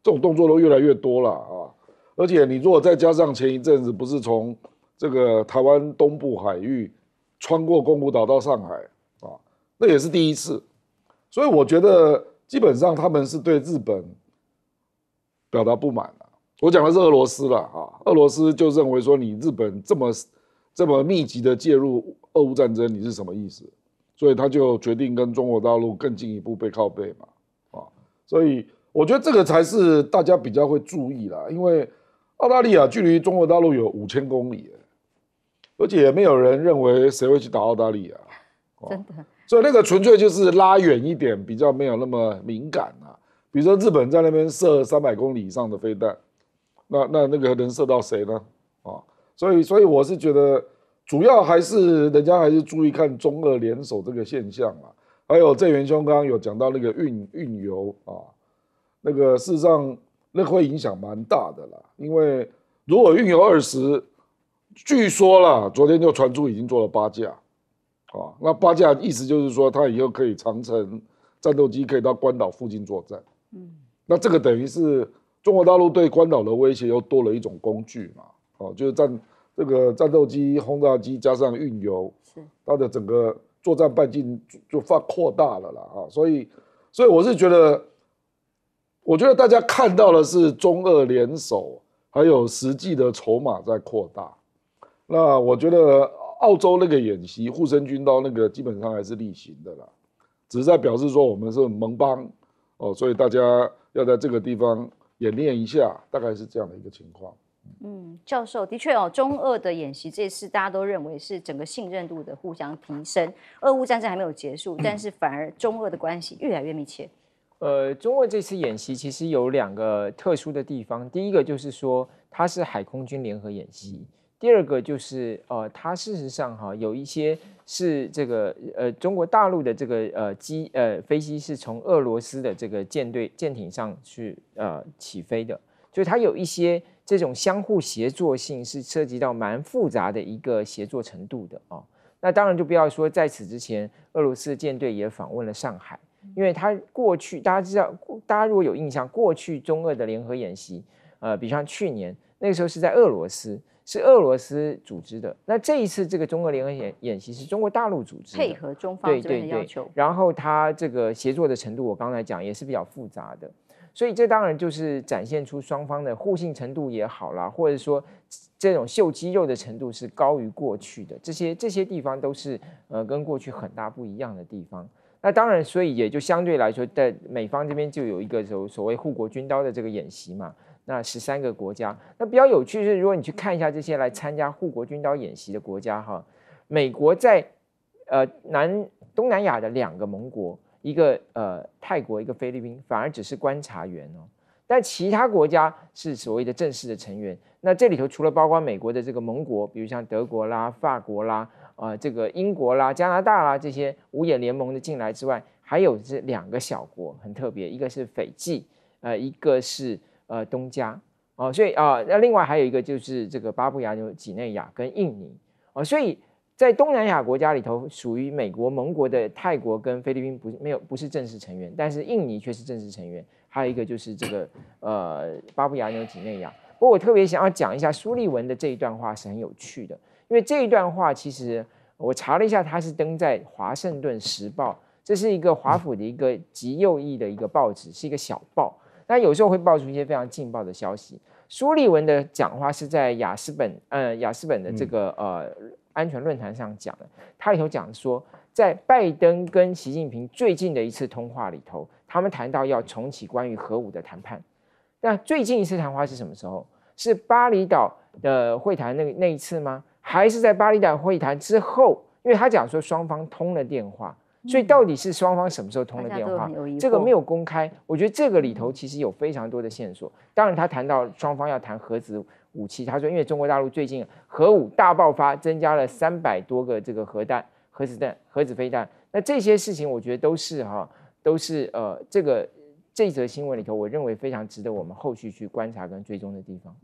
Speaker 9: 这种动作都越来越多了啊！而且你如果再加上前一阵子不是从这个台湾东部海域穿过宫古岛到上海啊，那也是第一次，所以我觉得基本上他们是对日本表达不满了。我讲的是俄罗斯了啊，俄罗斯就认为说你日本这么密集的介入俄乌战争，你是什么意思？所以他就决定跟中国大陆更进一步背靠背嘛，所以我觉得这个才是大家比较会注意啦，因为澳大利亚距离中国大陆有5000公里，而且也没有人认为谁会去打澳大利亚，
Speaker 7: 真的。
Speaker 9: 所以那个纯粹就是拉远一点，比较没有那么敏感啊。比如说日本在那边射300公里以上的飞弹，那个能射到谁呢？所以我是觉得，主要还是人家还是注意看中俄联手这个现象啊。还有郑元兄刚刚有讲到那个运油啊，那个事实上那会影响蛮大的啦。因为如果运油20，据说啦，昨天就传出已经做了8架，那8架意思就是说，它以后可以长程战斗机可以到关岛附近作战。那这个等于是中国大陆对关岛的威胁又多了一种工具嘛，就是这个战斗机、轰炸机加上运油，它的整个作战半径就扩大了啦，所以我是觉得，大家看到的是中俄联手，还有实际的筹码在扩大。那我觉得澳洲那个演习护身军刀那个基本上还是例行的啦，只是在表示说我们是盟邦所以大家要在这个地方演练一下，大概是这样的一个情况。
Speaker 7: 教授的确中俄的演习这次大家都认为是整个信任度的互相提升。俄乌战争还没有结束，但是反而中俄的关系越来越密切。
Speaker 10: 中俄这次演习其实有2个特殊的地方，第一个就是说它是海空军联合演习，第二个就是它事实上有一些是这个中国大陆的这个飞机是从俄罗斯的这个舰艇上去起飞的，所以它有一些这种相互协作性是涉及到蛮复杂的一个协作程度的那当然就不要说在此之前，俄罗斯的舰队也访问了上海，因为它过去大家知道，大家如果有印象，过去中俄的联合演习，比方去年那个时候是在俄罗斯。是俄罗斯组织的，那这一次这个中俄联合演习是中国大陆组织的，
Speaker 7: 配合中方这边的要求。
Speaker 10: 然后它这个协作的程度，我刚才讲也是比较复杂的，所以这当然就是展现出双方的互信程度也好啦，或者说这种秀肌肉的程度是高于过去的，这些地方都是跟过去很大不一样的地方。那当然，所以也就相对来说，在美方这边就有一个所谓护国军刀的这个演习嘛。那13个国家，那比较有趣是，如果你去看一下这些来参加护国军刀演习的国家美国在东南亚的2个盟国，一个泰国，一个菲律宾，反而只是观察员但其他国家是所谓的正式的成员。那这里头除了包括美国的这个盟国，比如像德国啦、法国啦、这个英国啦、加拿大啦这些五眼联盟的进来之外，还有这2个小国很特别，一个是斐济，一个是东加所以那另外还有一个就是这个巴布亚纽几内亚跟印尼所以在东南亚国家里头，属于美国盟国的泰国跟菲律宾不是正式成员，但是印尼却是正式成员。还有一个就是这个巴布亚纽几内亚。不过我特别想要讲一下苏利文的这一段话是很有趣的，因为这一段话其实我查了一下，它是登在《华盛顿时报》，这是一个华府的一个极右翼的一个报纸，是一个小报。那有时候会爆出一些非常劲爆的消息，苏利文的讲话是在雅斯本的这个安全论坛上讲的，他里头讲说，在拜登跟习近平最近的一次通话里头，他们谈到要重启关于核武的谈判。那最近一次谈话是什么时候？是巴厘岛的会谈那一次吗？还是在巴厘岛会谈之后？因为他讲说双方通了电话，所以到底是双方什么时候通了电话？这个没有公开。我觉得这个里头其实有非常多的线索。当然，他谈到双方要谈核子武器，他说因为中国大陆最近核武大爆发，增加了300多个这个核子飞弹。那这些事情，我觉得都是这则新闻里头，我认为非常值得我们后续去观察跟追踪的地方。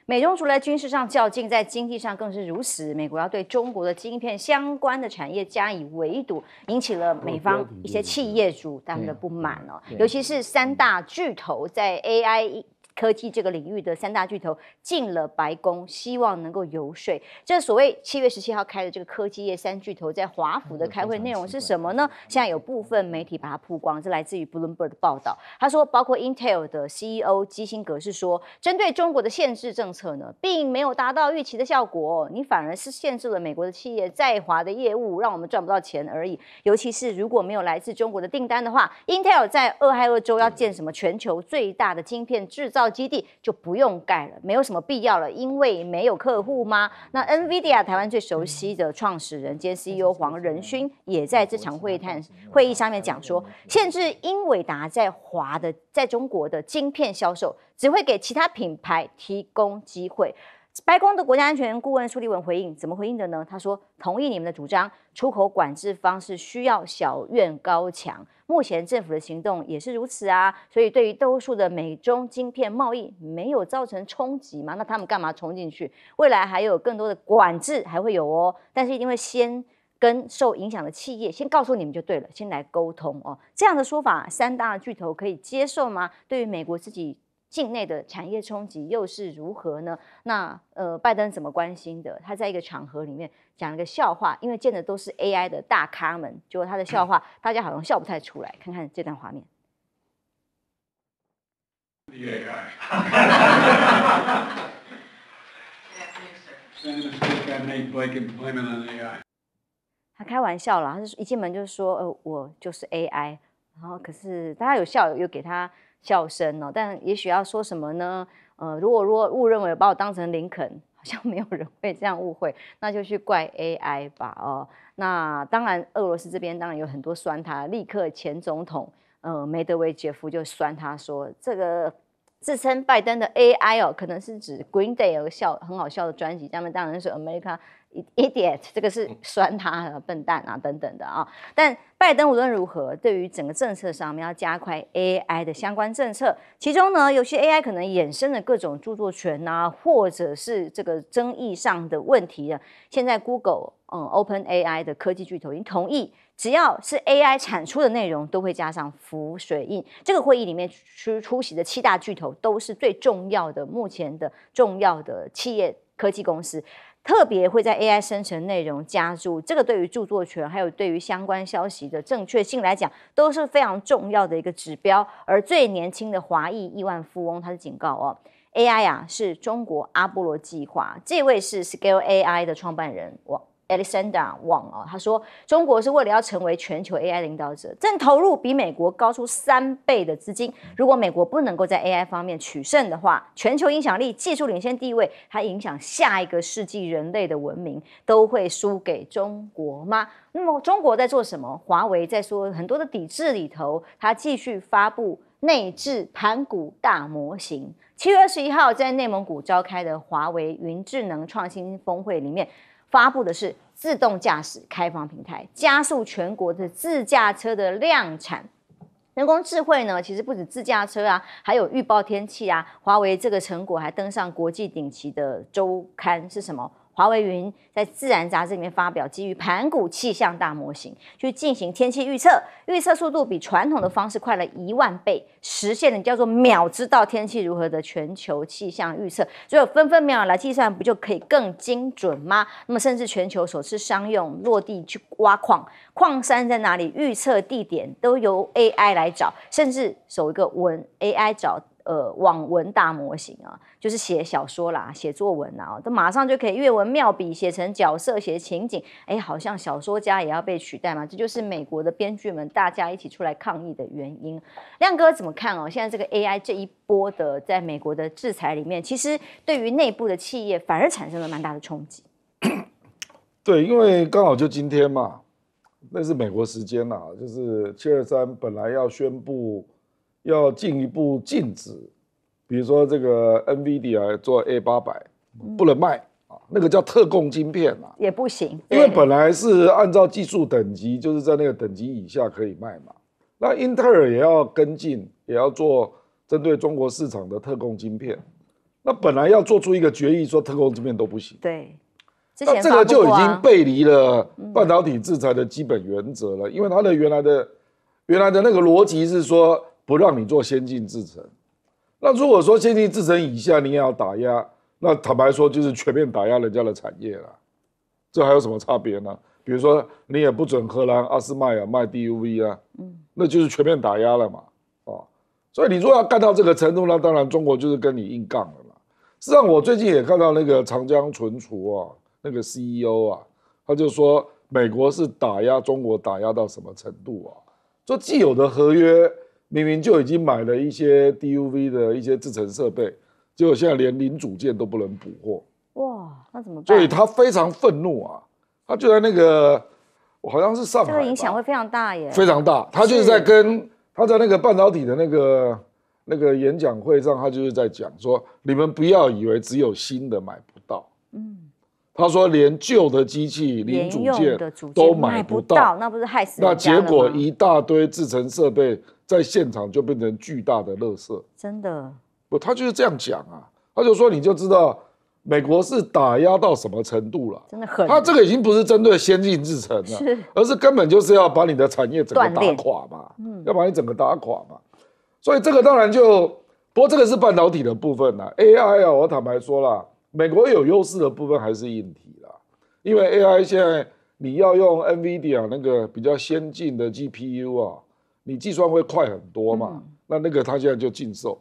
Speaker 7: 美中除了军事上较劲，在经济上更是如此。美国要对中国的晶片相关的产业加以围堵，引起了美方一些企业主他们的不满哦。尤其是3大巨头在 AI科技这个领域的3大巨头进了白宫，希望能够游说。这所谓7月17号开的这个科技业3巨头在华府的开会内容是什么呢？现在有部分媒体把它曝光，这来自于 Bloomberg 的报道。他说，包括 Intel 的 CEO 基辛格是说，针对中国的限制政策呢，并没有达到预期的效果，你反而是限制了美国的企业在华的业务，让我们赚不到钱而已。尤其是如果没有来自中国的订单的话 ，Intel 在俄亥俄州要建什么全球最大的晶片制造基地就不用盖了，没有什么必要了，因为没有客户吗？那 NVIDIA 台湾最熟悉的创始人兼 CEO 黄仁勋也在这场会议上面讲说，限制英伟达在中国的晶片销售，只会给其他品牌提供机会。白宫的国家安全顾问苏利文回应，怎么回应的呢？他说，同意你们的主张，出口管制方式需要小院高墙。目前政府的行动也是如此啊，所以对于多数的美中晶片贸易没有造成冲击嘛？那他们干嘛冲进去？未来还有更多的管制还会有哦，但是一定会先跟受影响的企业先告诉你们就对了，先来沟通哦。这样的说法，3大巨头可以接受吗？对于美国自己境内的产业冲击又是如何呢？那拜登怎么关心的？他在一个场合里面讲了个笑话，因为见的都是 AI 的大咖们，结果他的笑话大家好像笑不太出来。看看这段画面。他开玩笑啦，他是一进门就说我就是 AI， 然后可是大家有笑，有给他笑声哦，但也许要说什么呢？如果误认为把我当成林肯，好像没有人会这样误会，那就去怪 AI 吧哦。那当然，俄罗斯这边当然有很多酸他，立刻前总统梅德韦杰夫就酸他说，这个自称拜登的 AI 哦，可能是指 Green Day 有个很好笑的专辑，他们当然是 America Idiot， 这个是酸他的笨蛋啊等等的啊。但拜登无论如何，对于整个政策上面要加快 AI 的相关政策，其中呢，有些 AI 可能衍生了各种著作权啊，或者是这个争议上的问题啊。现在 Google、OpenAI 的科技巨头已经同意，只要是 AI 产出的内容，都会加上浮水印。这个会议里面出席的7大巨头都是最重要的，目前的重要的企业科技公司。特别会在 AI 生成内容加注，这个对于著作权还有对于相关消息的正确性来讲，都是非常重要的一个指标。而最年轻的华裔亿万富翁，他是警告哦 ，AI 啊是中国阿波罗计划，这位是 Scale AI 的创办人Alexander Wang 啊，他说中国是为了要成为全球 AI 领导者，正投入比美国高出3倍的资金。如果美国不能够在 AI 方面取胜的话，全球影响力、技术领先地位，它影响下一个世纪人类的文明，都会输给中国吗？那么中国在做什么？华为在说很多的抵制里头，它继续发布内置盘古大模型。7月21号在内蒙古召开的华为云智能创新峰会里面，发布的是自动驾驶开放平台，加速全国的自驾车的量产。人工智慧呢，其实不止自驾车啊，还有预报天气啊。华为这个成果还登上国际顶级的周刊，是什么？华为云在《自然》杂志里面发表基于盘古气象大模型去进行天气预测，预测速度比传统的方式快了10000倍，实现了叫做秒知道天气如何的全球气象预测。所以分分秒来计算，不就可以更精准吗？那么甚至全球首次商用落地去挖矿，矿山在哪里，预测地点都由 AI 来找，甚至首一个AI 找网文大模型啊，就是写小说啦、写作文啊，都马上就可以阅文妙笔写成角色、写情景，哎，好像小说家也要被取代嘛，这就是美国的编剧们大家一起出来抗议的原因。亮哥怎么看哦？现在这个 AI 这一波的在美国的制裁里面，其实对于内部的企业反而产生了蛮大的冲击。
Speaker 9: 对，因为刚好就今天嘛，那是美国时间啦，就是723本来要宣布要进一步禁止，比如说这个 NVIDIA 做 A800 不能卖啊，那个叫特供晶片啊，
Speaker 7: 也不行，
Speaker 9: 因为本来是按照技术等级，就是在那个等级以下可以卖嘛。那英特尔也要跟进，也要做针对中国市场的特供晶片。那本来要做出一个决议，说特供晶片都不行。
Speaker 7: 对。
Speaker 9: 那这个就已经背离了半导体制裁的基本原则了，因为它的原来的那个逻辑是说不让你做先进制程。那如果说先进制程以下你也要打压，那坦白说就是全面打压人家的产业了。这还有什么差别呢？比如说你也不准荷兰阿斯麦尔卖 DUV 啊，那就是全面打压了嘛。所以你如果要干到这个程度，那当然中国就是跟你硬杠了嘛。事实上，我最近也看到那个长江存储啊。那个 CEO 啊，他就说美国是打压中国，打压到什么程度啊？说既有的合约明明就已经买了一些 DUV 的一些制程设备，结果现在连零组件都不能补货。
Speaker 7: 哇，那怎么办？
Speaker 9: 所以他非常愤怒啊！他就在那个好像是上海，
Speaker 7: 这个影响会非常大耶，
Speaker 9: 非常大。他就是在跟他在那个半导体的那个演讲会上，他就是在讲说，你们不要以为只有新的买不到。他说连旧的机器零组件都买不到，
Speaker 7: 那不是害死人家了吗？
Speaker 9: 那结果一大堆制程设备在现场就变成巨大的垃圾。
Speaker 7: 真的？
Speaker 9: 不，他就是这样讲啊。他就说你就知道美国是打压到什么程度了。
Speaker 7: 真的很。
Speaker 9: 他这个已经不是针对先进制程了，而是根本就是要把你的产业整个打垮嘛，要把你整个打垮嘛。所以这个当然就，不过这个是半导体的部分啦 ，AI 啊，我坦白说啦。美国有优势的部分还是硬体啦，因为 AI 现在你要用 NVIDIA 那个比较先进的 GPU 啊，你计算会快很多嘛，那个它现在就禁售，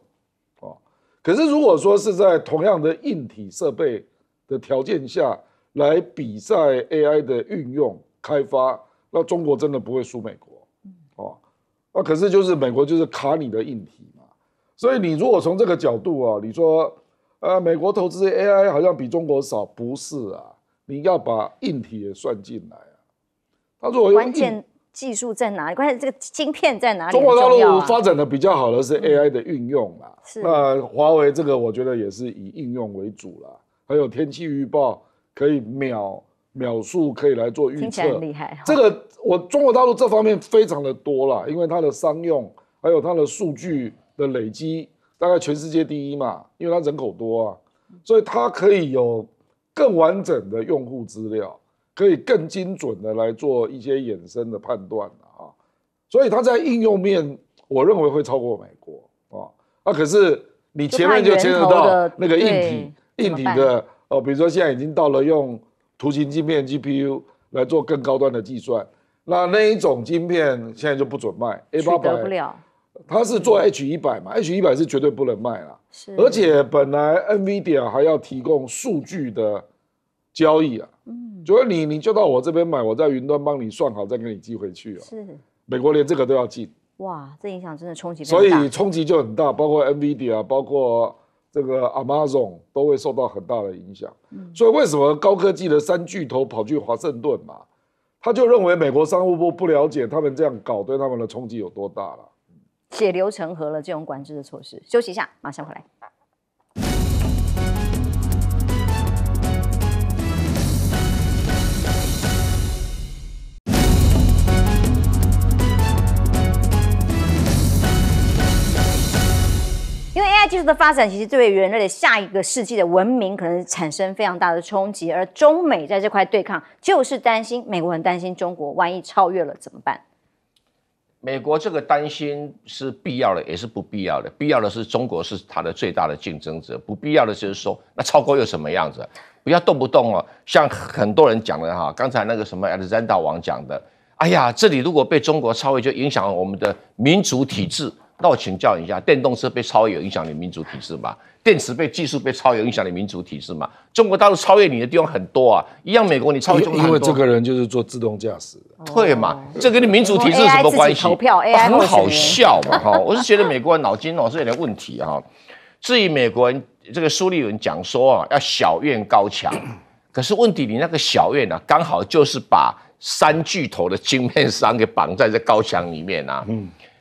Speaker 9: 可是如果说是在同样的硬体设备的条件下来比赛 AI 的运用开发，那中国真的不会输美国，那可是就是美国就是卡你的硬体嘛，所以你如果从这个角度啊，你说。美国投资 AI 好像比中国少，不是啊？你要把硬体也算进来啊。他如果
Speaker 7: 关键技术在哪里？关键这个晶片在哪里？
Speaker 9: 中国大陆发展的比较好的是 AI 的运用啦。那华为这个我觉得也是以应用为主啦。还有天气预报可以秒数可以来做预测，
Speaker 7: 听起来很厉害。
Speaker 9: 这个中国大陆这方面非常的多啦，因为它的商用还有它的数据的累积。大概全世界第一嘛，因为它人口多啊，所以它可以有更完整的用户资料，可以更精准的来做一些衍生的判断啊。所以它在应用面，我认为会超过美国啊。可是你前面就牵扯到那个硬体的比如说现在已经到了用图形晶片 GPU 来做更高端的计算，那一种晶片现在就不准卖
Speaker 7: ，A800 不了。
Speaker 9: 它是做 H100 嘛 ，H100 是绝对不能卖啦。而且本来 NVIDIA 还要提供数据的交易啊，就是你就到我这边买，我在云端帮你算好，再给你寄回去啊。
Speaker 7: 是，
Speaker 9: 美国连这个都要禁。
Speaker 7: 哇，这影响真的冲击非常大。
Speaker 9: 所以冲击就很大，包括 NVIDIA， 包括这个 Amazon 都会受到很大的影响。所以为什么高科技的3巨头跑去华盛顿嘛？他就认为美国商务部不了解他们这样搞对他们的冲击有多大了。
Speaker 7: 血流成河了，这种管制的措施。休息一下，马上回来。因为 AI 技术的发展，其实对人类的下一个世纪的文明可能产生非常大的冲击，而中美在这块对抗，就是担心美国很担心中国，万一超越了怎么办？
Speaker 8: 美国这个担心是必要的，也是不必要的。必要的是中国是它的最大的竞争者，不必要的就是说，那超过又什么样子？不要动不动哦，像很多人讲的哈，刚才那个什么 Alexander 王讲的，哎呀，这里如果被中国超越，就影响我们的民主体制，那我请教你一下，电动车被超越有影响你民主体制吗？电池技术被超越有影响你民主体制吗？中国大陆超越你的地方很多啊，一样美国你超越中国很多。
Speaker 9: 因为这个人就是做自动驾驶的，
Speaker 8: 对嘛？这跟你民主体制有什么关系？
Speaker 7: 投票 AI
Speaker 8: 很好笑嘛哈！我是觉得美国人脑筋是有点问题哈。至于美国人这个苏利文讲说啊，要小院高墙，可是问题你那个小院啊，刚好就是把3巨头的晶片商给绑在这高墙里面啊。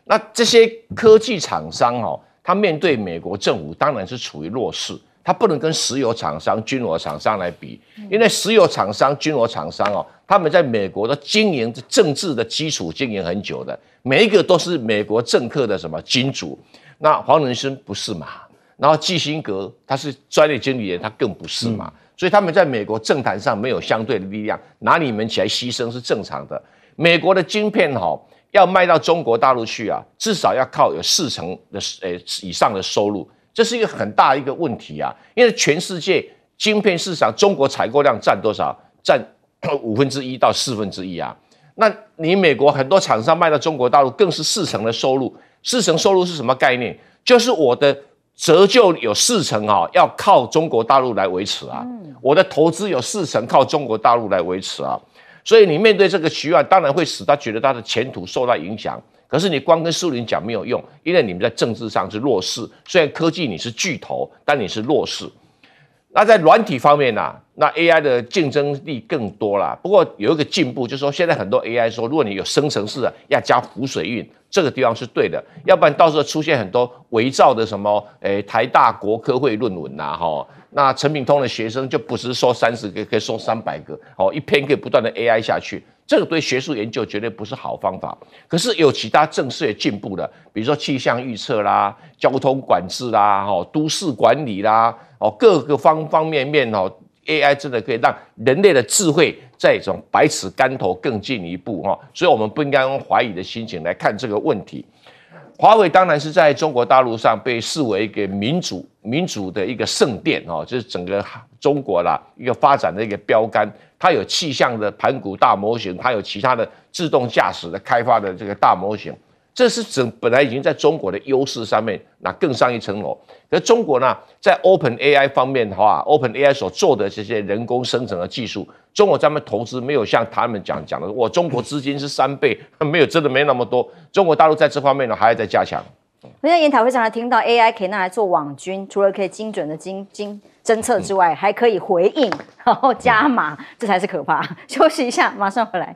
Speaker 8: 那这些科技厂商哦，他面对美国政府当然是处于弱势，他不能跟石油厂商、军火厂商来比，因为石油厂商、军火厂商哦，他们在美国的经营政治的基础经营很久的，每一个都是美国政客的什么金主。那黄仁勋不是嘛？然后基辛格他是专业经理人，他更不是嘛。所以他们在美国政坛上没有相对的力量，拿你们起来牺牲是正常的。美国的晶片要卖到中国大陆去啊，至少要靠有40%的以上的收入，这是一个很大的一个问题啊。因为全世界晶片市场，中国采购量占多少？占1/5到1/4啊。那你美国很多厂商卖到中国大陆，更是40%的收入。40%收入是什么概念？就是我的折旧有40%要靠中国大陆来维持啊。我的投资有40%靠中国大陆来维持啊。所以你面对这个局面，当然会使他觉得他的前途受到影响。可是你光跟苏联讲没有用，因为你们在政治上是弱势。虽然科技你是巨头，但你是弱势。那在软体方面啊，那 AI 的竞争力更多啦。不过有一个进步，就是说现在很多 AI 说，如果你有生成式要加浮水印，这个地方是对的，要不然到时候出现很多伪造的什么台大国科会论文呐，那陈炳通的学生就不是收30个，可以收300个，一篇可以不断的 AI 下去，这个对学术研究绝对不是好方法。可是有其他政策也进步了，比如说气象预测啦、交通管制啦、都市管理啦，各个方面AI 真的可以让人类的智慧在这种百尺竿头更进一步所以我们不应该用怀疑的心情来看这个问题。华为当然是在中国大陆上被视为一个民主的一个圣殿就是整个中国啦一个发展的一个标杆。它有气象的盘古大模型，它有其他的自动驾驶的开发的这个大模型，这是本来已经在中国的优势上面那更上一层楼。可是中国呢，在 OpenAI 方面的话 ，OpenAI 所做的这些人工生成的技术，中国咱们投资没有像他们讲的，我中国资金是3倍，没有，真的没那么多。中国大陆在这方面呢，还要再加强。
Speaker 7: 我在研讨会上还听到 AI 可以拿来做网军，除了可以精准的侦测之外，还可以回应，然后加码，这才是可怕。休息一下，马上回来。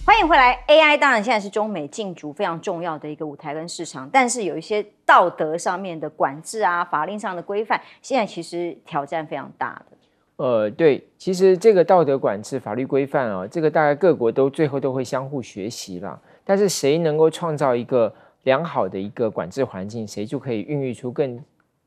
Speaker 7: 欢迎回来。AI 当然现在是中美竞逐非常重要的一个舞台跟市场，但是有一些道德上面的管制啊、法令上的规范，现在其实挑战非常大的。
Speaker 10: 对，其实这个道德管制、法律规范这个大概各国最后都会相互学习啦。但是谁能够创造一个良好的一个管制环境，谁就可以孕育出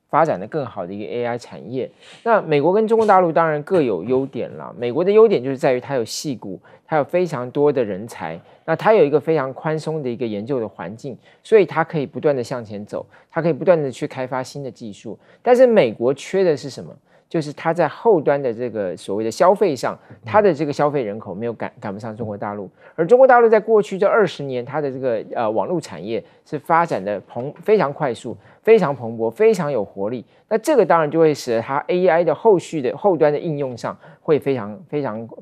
Speaker 10: 发展的更好的一个 AI 产业。那美国跟中国大陆当然各有优点啦。美国的优点就是在于它有矽谷，它有非常多的人才，那它有一个非常宽松的一个研究的环境，所以它可以不断的向前走，它可以不断的去开发新的技术。但是美国缺的是什么？就是它在后端的这个所谓的消费上，它的这个消费人口没有赶不上中国大陆，而中国大陆在过去这20年，它的这个网络产业是发展的非常快速、非常蓬勃、非常有活力。那这个当然就会使得它 AI 的后端的应用上会非常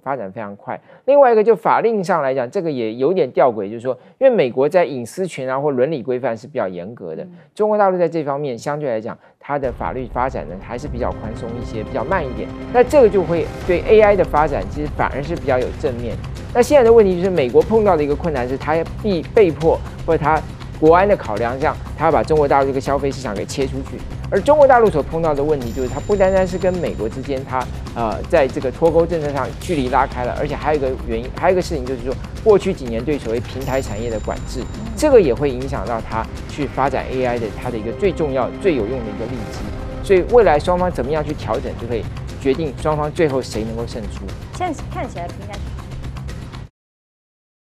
Speaker 10: 发展非常快。另外一个就法令上来讲，这个也有点吊诡，就是说，因为美国在隐私权或伦理规范是比较严格的，中国大陆在这方面相对来讲，它的法律发展呢还是比较宽松一些，比较慢一点。那这个就会对 AI 的发展其实反而是比较有正面。那现在的问题就是美国碰到的一个困难是，它被迫或者它国安的考量，这样它要把中国大陆这个消费市场给切出去。而中国大陆所碰到的问题就是，它不单单是跟美国之间，它在这个脱钩政策上距离拉开了，而且还有一个原因，还有一个事情就是说，过去几年对所谓平台产业的管制，这个也会影响到它去发展 AI 的它的一个最重要、最有用的一个利基。所以未来双方怎么样去调整，就可以决定双方最后谁能够胜出。
Speaker 7: 现在看起来平台